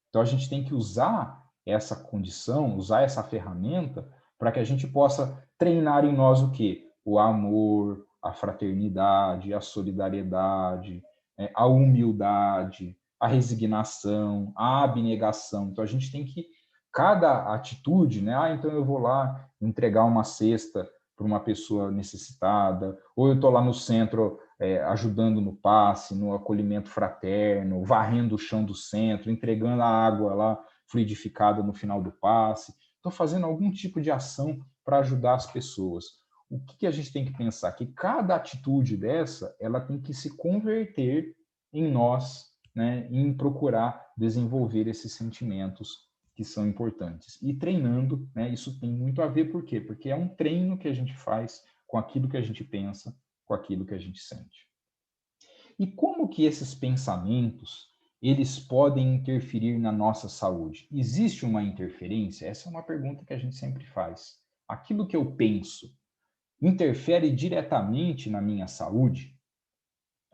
A: Então, a gente tem que usar essa condição, usar essa ferramenta para que a gente possa treinar em nós o quê? O amor, a fraternidade, a solidariedade, a humildade, a resignação, a abnegação. Então, a gente tem que, cada atitude, né? Então eu vou lá entregar uma cesta para uma pessoa necessitada, ou eu estou lá no centro ajudando no passe, no acolhimento fraterno, varrendo o chão do centro, entregando a água lá fluidificada no final do passe. Estou fazendo algum tipo de ação para ajudar as pessoas. O que a gente tem que pensar? Que cada atitude dessa, ela tem que se converter em nós, né, em procurar desenvolver esses sentimentos que são importantes. E treinando, né, isso tem muito a ver, por quê? Porque é um treino que a gente faz com aquilo que a gente pensa, com aquilo que a gente sente. E como que esses pensamentos, eles podem interferir na nossa saúde? Existe uma interferência? Essa é uma pergunta que a gente sempre faz. Aquilo que eu penso interfere diretamente na minha saúde?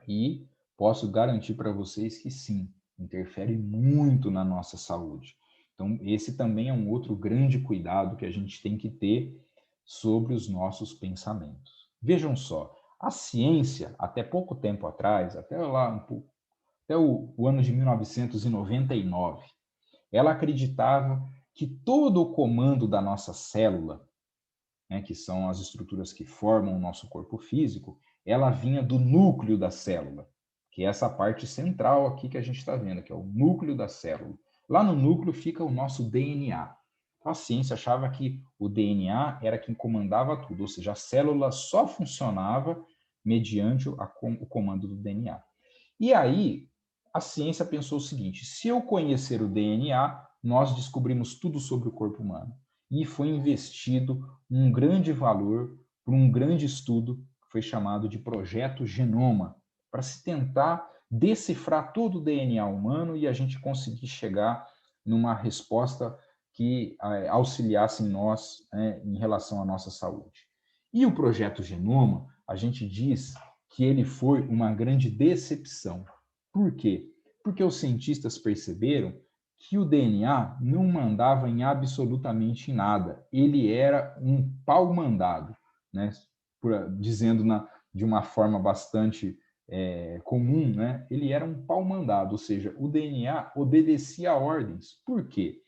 A: E posso garantir para vocês que sim, interfere muito na nossa saúde. Então, esse também é um outro grande cuidado que a gente tem que ter sobre os nossos pensamentos. Vejam só, a ciência, até pouco tempo atrás, até lá até o ano de 1999, ela acreditava que todo o comando da nossa célula, né, que são as estruturas que formam o nosso corpo físico, ela vinha do núcleo da célula, que é essa parte central aqui que a gente está vendo, que é o núcleo da célula. Lá no núcleo fica o nosso DNA. A ciência achava que o DNA era quem comandava tudo, ou seja, a célula só funcionava mediante o comando do DNA. E aí, a ciência pensou o seguinte: se eu conhecer o DNA, nós descobrimos tudo sobre o corpo humano. E foi investido um grande valor para um grande estudo que foi chamado de Projeto Genoma, para se tentar decifrar todo o DNA humano e a gente conseguir chegar numa resposta que auxiliasse nós, em relação à nossa saúde. E o Projeto Genoma, a gente diz que ele foi uma grande decepção. Por quê? Porque os cientistas perceberam que o DNA não mandava em absolutamente nada. Ele era um pau mandado, né? Dizendo de uma forma bastante comum, né? Ele era um pau mandado, ou seja, o DNA obedecia a ordens. Por quê?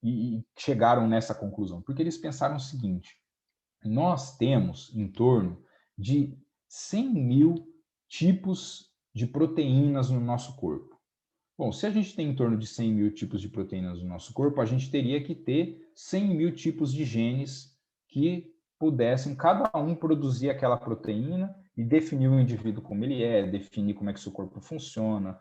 A: E chegaram nessa conclusão? Porque eles pensaram o seguinte: nós temos em torno de 100 mil tipos de proteínas no nosso corpo. Bom, se a gente tem em torno de 100 mil tipos de proteínas no nosso corpo, a gente teria que ter 100 mil tipos de genes que pudessem, cada um, produzir aquela proteína e definir o indivíduo como ele é, definir como é que seu corpo funciona,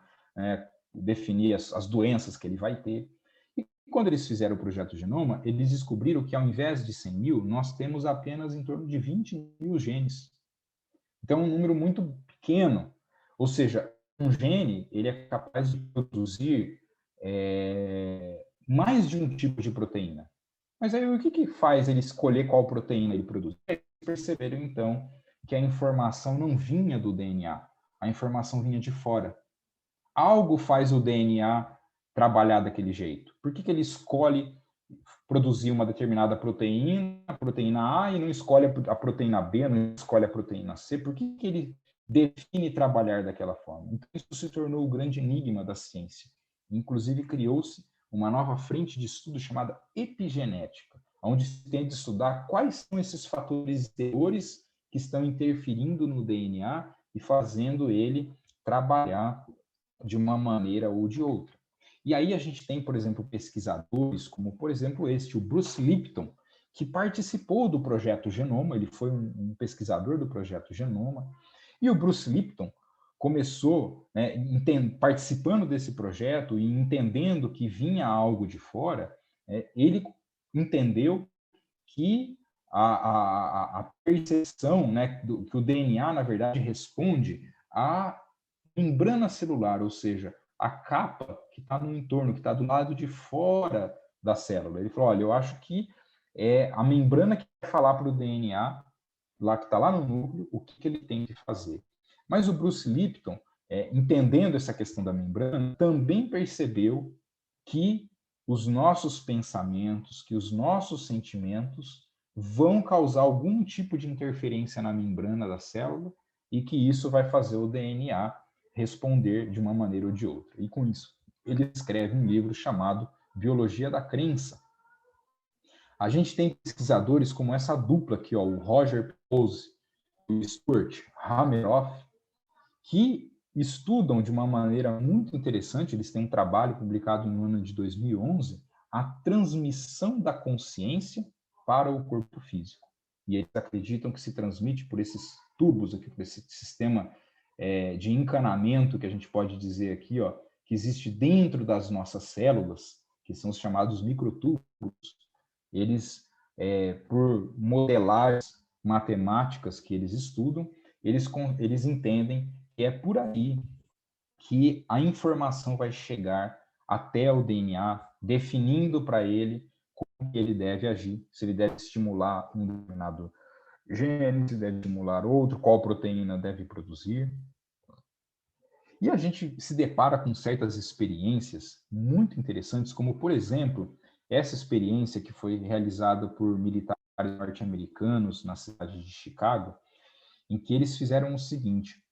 A: definir as doenças que ele vai ter. E quando eles fizeram o Projeto Genoma, eles descobriram que ao invés de 100 mil, nós temos apenas em torno de 20 mil genes. Então, é um número muito pequeno. Ou seja, um gene ele é capaz de produzir mais de um tipo de proteína. Mas aí o que faz ele escolher qual proteína ele produz? Eles perceberam, então, que a informação não vinha do DNA, a informação vinha de fora. Algo faz o DNA trabalhar daquele jeito. Por que ele escolhe produzir uma determinada proteína, a proteína A, e não escolhe a proteína B, não escolhe a proteína C? Por que ele define trabalhar daquela forma? Então, isso se tornou o grande enigma da ciência. Inclusive, criou-se uma nova frente de estudo chamada epigenética, onde se tem de estudar quais são esses fatores exteriores que estão interferindo no DNA e fazendo ele trabalhar de uma maneira ou de outra. E aí a gente tem, por exemplo, pesquisadores como, por exemplo, o Bruce Lipton, que participou do Projeto Genoma, ele foi um pesquisador do Projeto Genoma, e o Bruce Lipton começou, né, participando desse projeto e entendendo que vinha algo de fora, ele entendeu que a percepção, né, que o DNA, na verdade, responde à membrana celular, ou seja, a capa que está no entorno, que está do lado de fora da célula. Ele falou: olha, eu acho que é a membrana que vai falar para o DNA lá que está lá no núcleo, o que ele tem que fazer. Mas o Bruce Lipton, entendendo essa questão da membrana, também percebeu que os nossos pensamentos, que os nossos sentimentos vão causar algum tipo de interferência na membrana da célula e que isso vai fazer o DNA responder de uma maneira ou de outra. E com isso, ele escreve um livro chamado Biologia da Crença. A gente tem pesquisadores como essa dupla aqui, ó, o Roger Penrose e o Stuart Hameroff, que estudam de uma maneira muito interessante, eles têm um trabalho publicado no ano de 2011, a transmissão da consciência para o corpo físico. E eles acreditam que se transmite por esses tubos aqui, por esse sistema de encanamento que a gente pode dizer aqui, ó, que existe dentro das nossas células, que são os chamados microtúbulos. Eles, por modelagens matemáticas que eles estudam, eles entendem que é por aí que a informação vai chegar até o DNA, definindo para ele como ele deve agir, se ele deve estimular um determinado gene, se deve estimular outro, qual proteína deve produzir. E a gente se depara com certas experiências muito interessantes, como, por exemplo, essa experiência que foi realizada por militares norte-americanos na cidade de Chicago, em que eles fizeram o seguinte: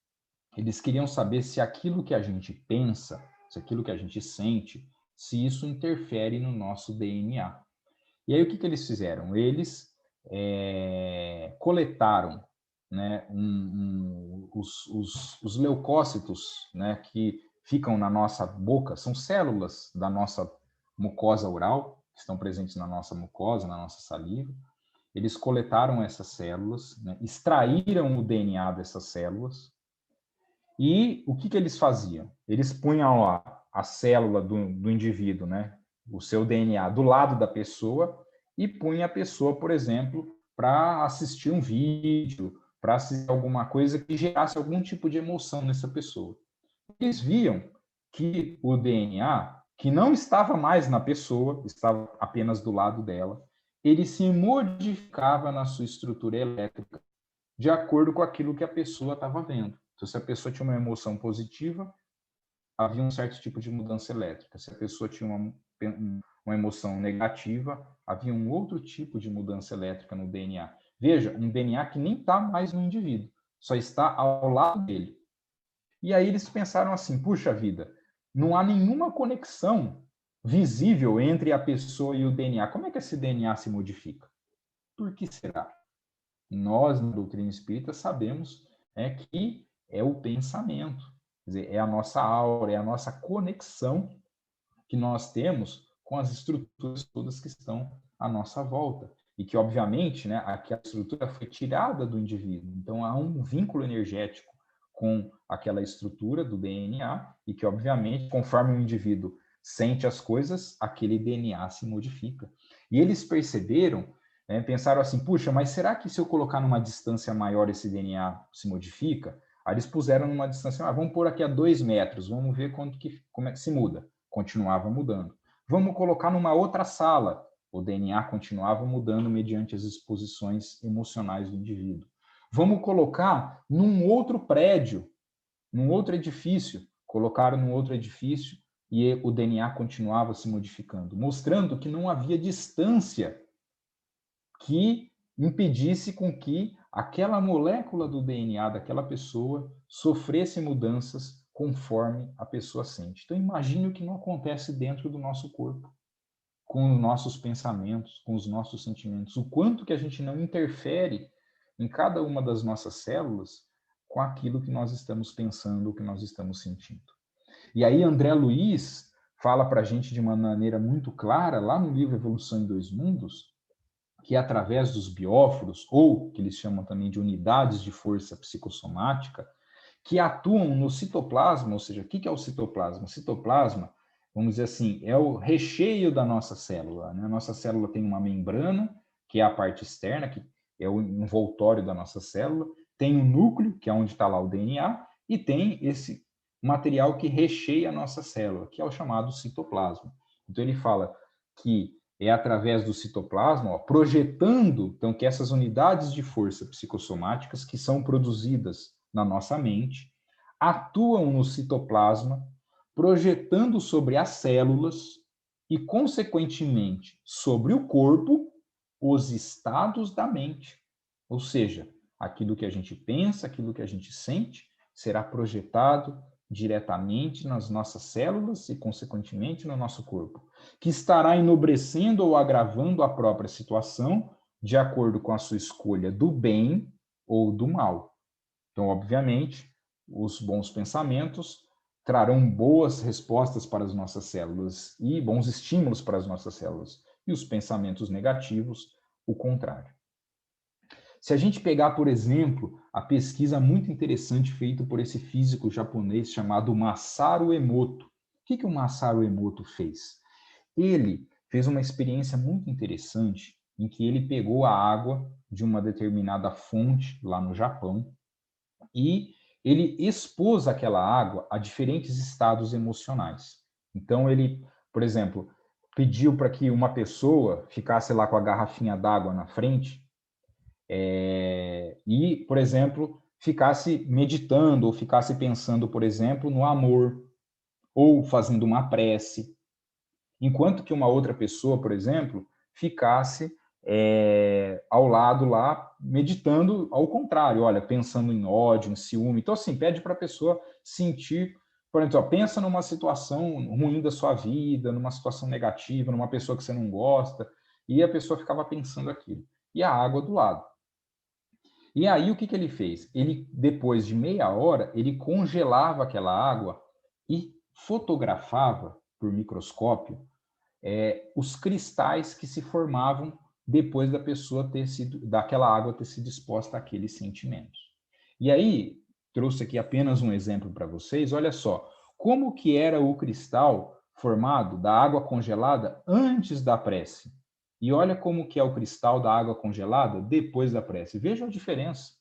A: eles queriam saber se aquilo que a gente pensa, se aquilo que a gente sente, se isso interfere no nosso DNA. E aí o que eles fizeram? Eles coletaram, né, os leucócitos, né, que ficam na nossa boca, são células da nossa mucosa oral, que estão presentes na nossa mucosa, na nossa saliva. Eles coletaram essas células, né, extraíram o DNA dessas células, e o que eles faziam? Eles punham lá a célula do indivíduo, né, o seu DNA, do lado da pessoa, e punha a pessoa, por exemplo, para assistir um vídeo, para assistir alguma coisa que gerasse algum tipo de emoção nessa pessoa. Eles viam que o DNA, que não estava mais na pessoa, estava apenas do lado dela, ele se modificava na sua estrutura elétrica de acordo com aquilo que a pessoa estava vendo. Então, se a pessoa tinha uma emoção positiva, havia um certo tipo de mudança elétrica. Se a pessoa tinha uma emoção negativa, havia um outro tipo de mudança elétrica no DNA. Veja, um DNA que nem está mais no indivíduo, só está ao lado dele. E aí eles pensaram assim, puxa vida, não há nenhuma conexão visível entre a pessoa e o DNA. Como é que esse DNA se modifica? Por que será? Nós, na doutrina espírita, sabemos que é o pensamento, quer dizer, é a nossa aura, é a nossa conexão que nós temos com as estruturas todas que estão à nossa volta. E que, obviamente, né, aquela estrutura foi tirada do indivíduo. Então, há um vínculo energético com aquela estrutura do DNA e que, obviamente, conforme o indivíduo sente as coisas, aquele DNA se modifica. E eles perceberam, pensaram assim, puxa, mas será que se eu colocar numa distância maior esse DNA se modifica? Aí eles puseram numa distância, vamos pôr aqui a 2 metros, vamos ver como é que se muda. Continuava mudando. Vamos colocar numa outra sala. O DNA continuava mudando mediante as exposições emocionais do indivíduo. Vamos colocar num outro prédio, num outro edifício. Colocaram num outro edifício e o DNA continuava se modificando, mostrando que não havia distância que impedisse com que aquela molécula do DNA daquela pessoa sofresse mudanças conforme a pessoa sente. Então, imagine o que não acontece dentro do nosso corpo, com os nossos pensamentos, com os nossos sentimentos, o quanto que a gente não interfere em cada uma das nossas células com aquilo que nós estamos pensando, o que nós estamos sentindo. E aí, André Luiz fala para a gente de uma maneira muito clara, lá no livro Evolução em Dois Mundos, que através dos bióforos, ou que eles chamam também de unidades de força psicossomática, que atuam no citoplasma, ou seja, o que é o citoplasma? O citoplasma, vamos dizer assim, é o recheio da nossa célula, né? A nossa célula tem uma membrana, que é a parte externa, que é o envoltório da nossa célula, tem o núcleo, que é onde está lá o DNA, e tem esse material que recheia a nossa célula, que é o chamado citoplasma. Então ele fala que é através do citoplasma, ó, projetando, então, que essas unidades de força psicossomáticas que são produzidas na nossa mente atuam no citoplasma, projetando sobre as células e, consequentemente, sobre o corpo, os estados da mente. Ou seja, aquilo que a gente pensa, aquilo que a gente sente, será projetado diretamente nas nossas células e, consequentemente, no nosso corpo, que estará enobrecendo ou agravando a própria situação de acordo com a sua escolha do bem ou do mal. Então, obviamente, os bons pensamentos trarão boas respostas para as nossas células e bons estímulos para as nossas células. E os pensamentos negativos, o contrário. Se a gente pegar, por exemplo, a pesquisa muito interessante feita por esse físico japonês chamado Masaru Emoto. O que o Masaru Emoto fez? Ele fez uma experiência muito interessante em que ele pegou a água de uma determinada fonte lá no Japão e ele expôs aquela água a diferentes estados emocionais. Então, ele, por exemplo, pediu para que uma pessoa ficasse lá com a garrafinha d'água na frente e, por exemplo, ficasse meditando ou ficasse pensando, por exemplo, no amor ou fazendo uma prece, enquanto que uma outra pessoa, por exemplo, ficasse ao lado lá, meditando ao contrário, olha, pensando em ódio, em ciúme. Então, assim, pede para a pessoa sentir, por exemplo, ó, pensa numa situação ruim da sua vida, numa situação negativa, numa pessoa que você não gosta, e a pessoa ficava pensando aquilo. E a água do lado. E aí, o que ele fez? Ele, depois de meia hora, ele congelava aquela água e fotografava por microscópio os cristais que se formavam depois da pessoa ter sido, daquela água ter sido exposta àqueles sentimentos. E aí, trouxe aqui apenas um exemplo para vocês, olha só, como que era o cristal formado da água congelada antes da prece. E olha como que é o cristal da água congelada depois da prece. Vejam a diferença.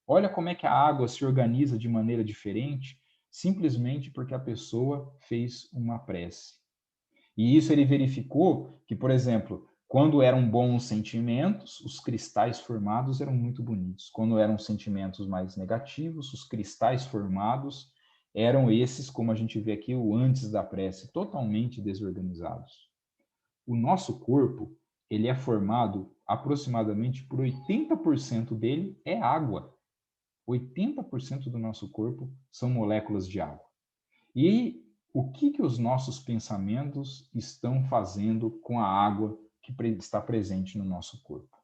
A: Olha como é que a água se organiza de maneira diferente, simplesmente porque a pessoa fez uma prece. E isso ele verificou que, por exemplo, quando eram bons sentimentos, os cristais formados eram muito bonitos. Quando eram sentimentos mais negativos, os cristais formados eram esses, como a gente vê aqui, o antes da prece, totalmente desorganizados. O nosso corpo, ele é formado aproximadamente por 80% dele é água. 80% do nosso corpo são moléculas de água. E o que os nossos pensamentos estão fazendo com a água que está presente no nosso corpo?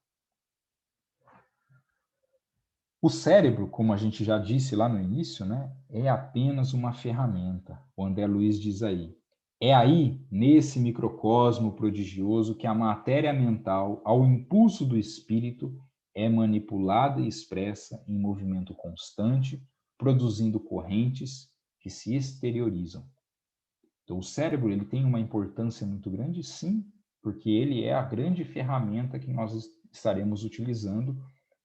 A: O cérebro, como a gente já disse lá no início, né, é apenas uma ferramenta. O André Luiz diz aí. É aí, nesse microcosmo prodigioso, que a matéria mental, ao impulso do espírito, é manipulada e expressa em movimento constante, produzindo correntes que se exteriorizam. Então, o cérebro ele tem uma importância muito grande, sim, porque ele é a grande ferramenta que nós estaremos utilizando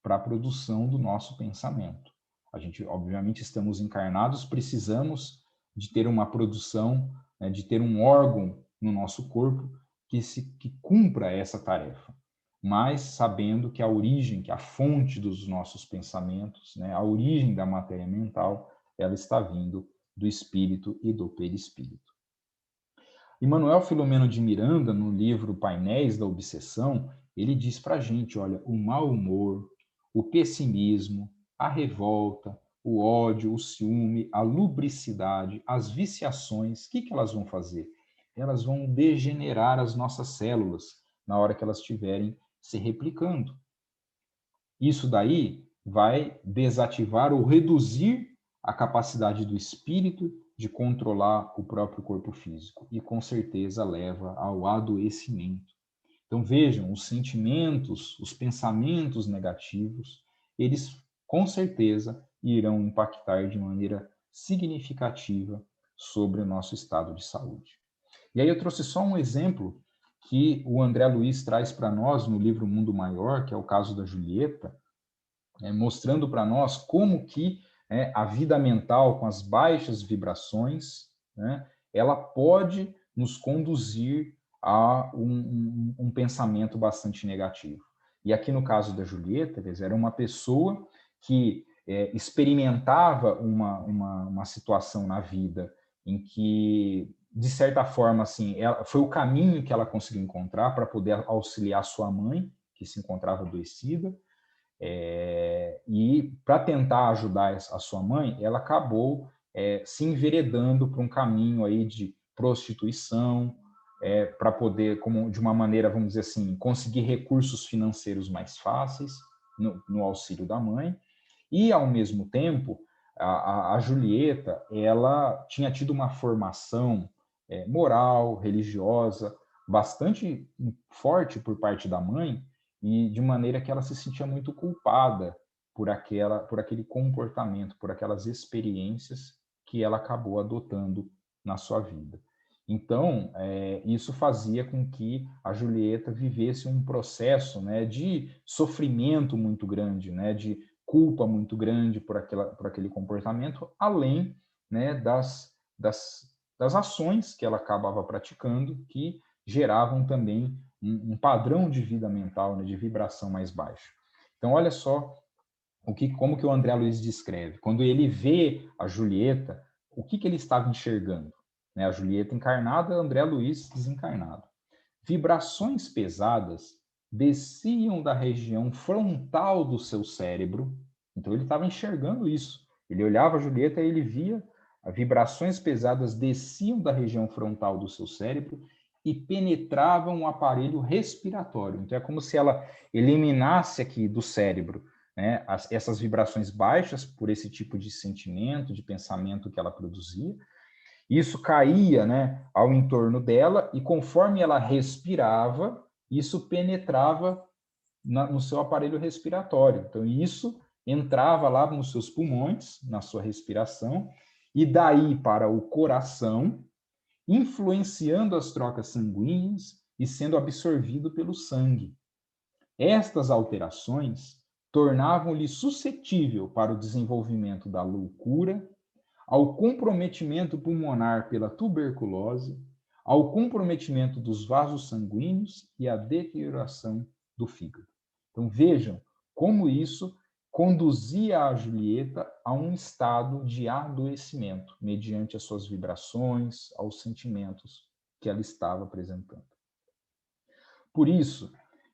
A: para a produção do nosso pensamento. A gente, obviamente, estamos encarnados, precisamos de ter uma produção, né, de ter um órgão no nosso corpo que cumpra essa tarefa, mas sabendo que a origem, que a fonte dos nossos pensamentos, né, a origem da matéria mental, ela está vindo do espírito e do perispírito. E Manuel Filomeno de Miranda, no livro Painéis da Obsessão, ele diz para a gente, olha, o mau humor, o pessimismo, a revolta, o ódio, o ciúme, a lubricidade, as viciações, o que elas vão fazer? Elas vão degenerar as nossas células na hora que elas estiverem se replicando. Isso daí vai desativar ou reduzir a capacidade do espírito de controlar o próprio corpo físico e com certeza leva ao adoecimento. Então vejam, os sentimentos, os pensamentos negativos, eles com certeza irão impactar de maneira significativa sobre o nosso estado de saúde. E aí eu trouxe só um exemplo que o André Luiz traz para nós no livro Mundo Maior, que é o caso da Julieta, mostrando para nós como que a vida mental com as baixas vibrações, né, ela pode nos conduzir a um pensamento bastante negativo. E aqui no caso da Julieta, quer dizer, era uma pessoa que experimentava uma situação na vida em que, de certa forma, assim, foi o caminho que ela conseguiu encontrar para poder auxiliar sua mãe, que se encontrava adoecida, e para tentar ajudar a sua mãe, ela acabou se enveredando para um caminho aí de prostituição, para poder, como de uma maneira, vamos dizer assim, conseguir recursos financeiros mais fáceis no auxílio da mãe. E, ao mesmo tempo, a Julieta, ela tinha tido uma formação moral, religiosa, bastante forte por parte da mãe, e de maneira que ela se sentia muito culpada por aquele comportamento, por aquelas experiências que ela acabou adotando na sua vida. Então, isso fazia com que a Julieta vivesse um processo, né, de sofrimento muito grande, né, de culpa muito grande por aquele comportamento, além, né, das ações que ela acabava praticando, que geravam também um padrão de vida mental, né, de vibração mais baixa. Então, olha só como que o André Luiz descreve. Quando ele vê a Julieta, o que ele estava enxergando? Né? A Julieta encarnada, André Luiz desencarnado. Vibrações pesadas desciam da região frontal do seu cérebro. Então ele estava enxergando isso. Ele olhava a Julieta e ele via as vibrações pesadas desciam da região frontal do seu cérebro e penetravam o aparelho respiratório. Então é como se ela eliminasse aqui do cérebro, né, essas vibrações baixas por esse tipo de sentimento, de pensamento que ela produzia. Isso caía, né, ao entorno dela, e conforme ela respirava, isso penetrava no seu aparelho respiratório. Então, isso entrava lá nos seus pulmões, na sua respiração, e daí para o coração, influenciando as trocas sanguíneas e sendo absorvido pelo sangue. Estas alterações tornavam-lhe suscetível para o desenvolvimento da loucura, ao comprometimento pulmonar pela tuberculose, ao comprometimento dos vasos sanguíneos e à deterioração do fígado. Então vejam como isso conduzia a Julieta a um estado de adoecimento, mediante as suas vibrações, aos sentimentos que ela estava apresentando. Por isso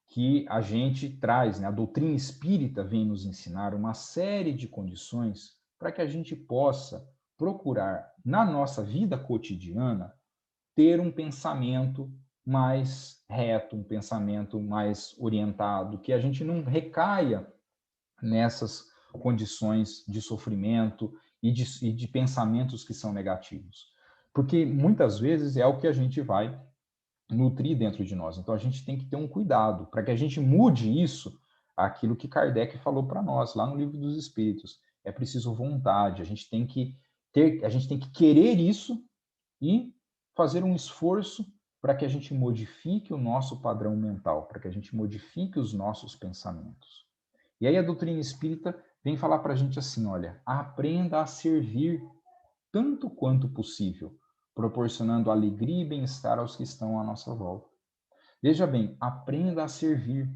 A: que a gente traz, né, a doutrina espírita vem nos ensinar uma série de condições para que a gente possa procurar, na nossa vida cotidiana, ter um pensamento mais reto, um pensamento mais orientado, que a gente não recaia nessas condições de sofrimento e de pensamentos que são negativos. Porque muitas vezes é o que a gente vai nutrir dentro de nós. Então a gente tem que ter um cuidado para que a gente mude isso, aquilo que Kardec falou para nós lá no Livro dos Espíritos. É preciso vontade, a gente tem que querer isso e fazer um esforço para que a gente modifique o nosso padrão mental, para que a gente modifique os nossos pensamentos. E aí a doutrina espírita vem falar para a gente assim, olha, aprenda a servir tanto quanto possível, proporcionando alegria e bem-estar aos que estão à nossa volta. Veja bem, aprenda a servir.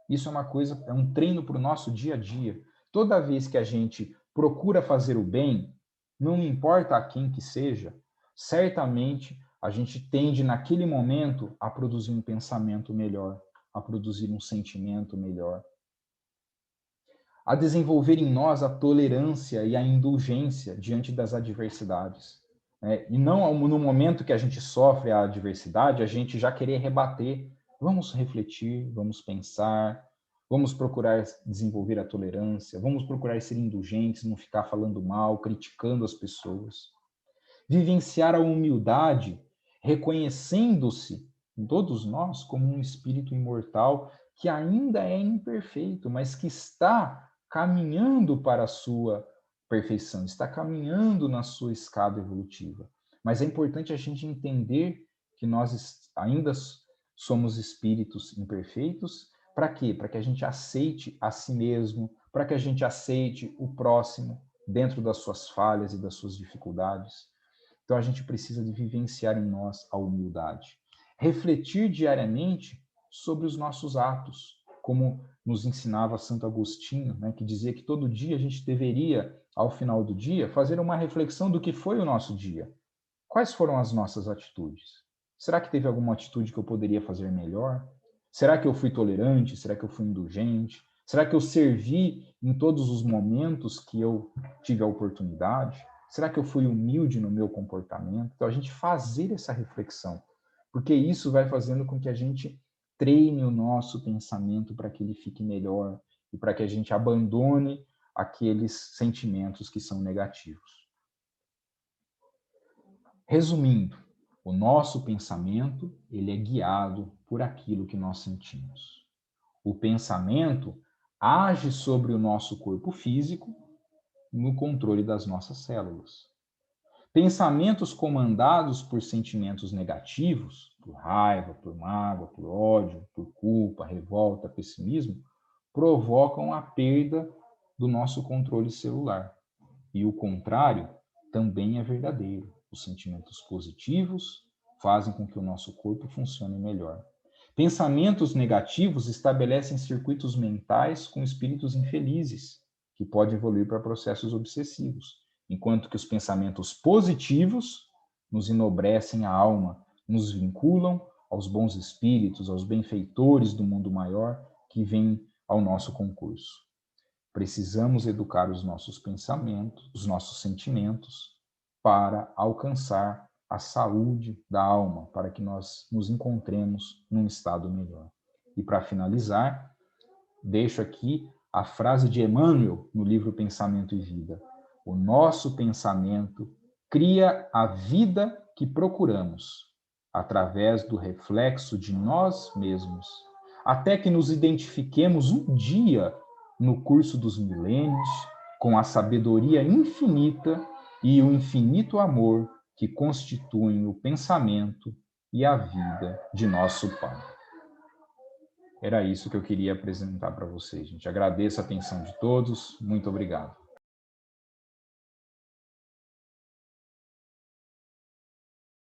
A: Isso é uma coisa, é um treino para o nosso dia a dia. Toda vez que a gente procura fazer o bem, não importa a quem que seja, certamente a gente tende naquele momento a produzir um pensamento melhor, a produzir um sentimento melhor, a desenvolver em nós a tolerância e a indulgência diante das adversidades. E não no momento que a gente sofre a adversidade, a gente já querer rebater. Vamos refletir, vamos pensar, vamos procurar desenvolver a tolerância, vamos procurar ser indulgentes, não ficar falando mal, criticando as pessoas. Vivenciar a humildade, reconhecendo-se, todos nós, como um espírito imortal que ainda é imperfeito, mas que está caminhando para a sua perfeição, está caminhando na sua escada evolutiva. Mas é importante a gente entender que nós ainda somos espíritos imperfeitos. Para quê? Para que a gente aceite a si mesmo, para que a gente aceite o próximo dentro das suas falhas e das suas dificuldades. Então a gente precisa de vivenciar em nós a humildade. refletir diariamente sobre os nossos atos, como nos ensinava Santo Agostinho, né, que dizia que todo dia a gente deveria, ao final do dia, fazer uma reflexão do que foi o nosso dia. Quais foram as nossas atitudes? Será que teve alguma atitude que eu poderia fazer melhor? Será que eu fui tolerante? Será que eu fui indulgente? Será que eu servi em todos os momentos que eu tive a oportunidade? Será que eu fui humilde no meu comportamento? Então, a gente fazer essa reflexão, porque isso vai fazendo com que a gente treine o nosso pensamento para que ele fique melhor e para que a gente abandone aqueles sentimentos que são negativos. Resumindo, o nosso pensamento, ele é guiado por aquilo que nós sentimos. O pensamento age sobre o nosso corpo físico no controle das nossas células. Pensamentos comandados por sentimentos negativos, por raiva, por mágoa, por ódio, por culpa, revolta, pessimismo, provocam a perda do nosso controle celular. E o contrário também é verdadeiro. Os sentimentos positivos fazem com que o nosso corpo funcione melhor. Pensamentos negativos estabelecem circuitos mentais com espíritos infelizes, que podem evoluir para processos obsessivos, enquanto que os pensamentos positivos nos enobrecem a alma, nos vinculam aos bons espíritos, aos benfeitores do mundo maior que vêm ao nosso concurso. Precisamos educar os nossos pensamentos, os nossos sentimentos, para alcançar a saúde da alma, para que nós nos encontremos num estado melhor. E para finalizar, deixo aqui a frase de Emmanuel no livro Pensamento e Vida. O nosso pensamento cria a vida que procuramos, através do reflexo de nós mesmos, até que nos identifiquemos um dia no curso dos milênios, com a sabedoria infinita e o infinito amor que constituem o pensamento e a vida de nosso Pai. Era isso que eu queria apresentar para vocês, gente. Agradeço a atenção de todos. Muito obrigado.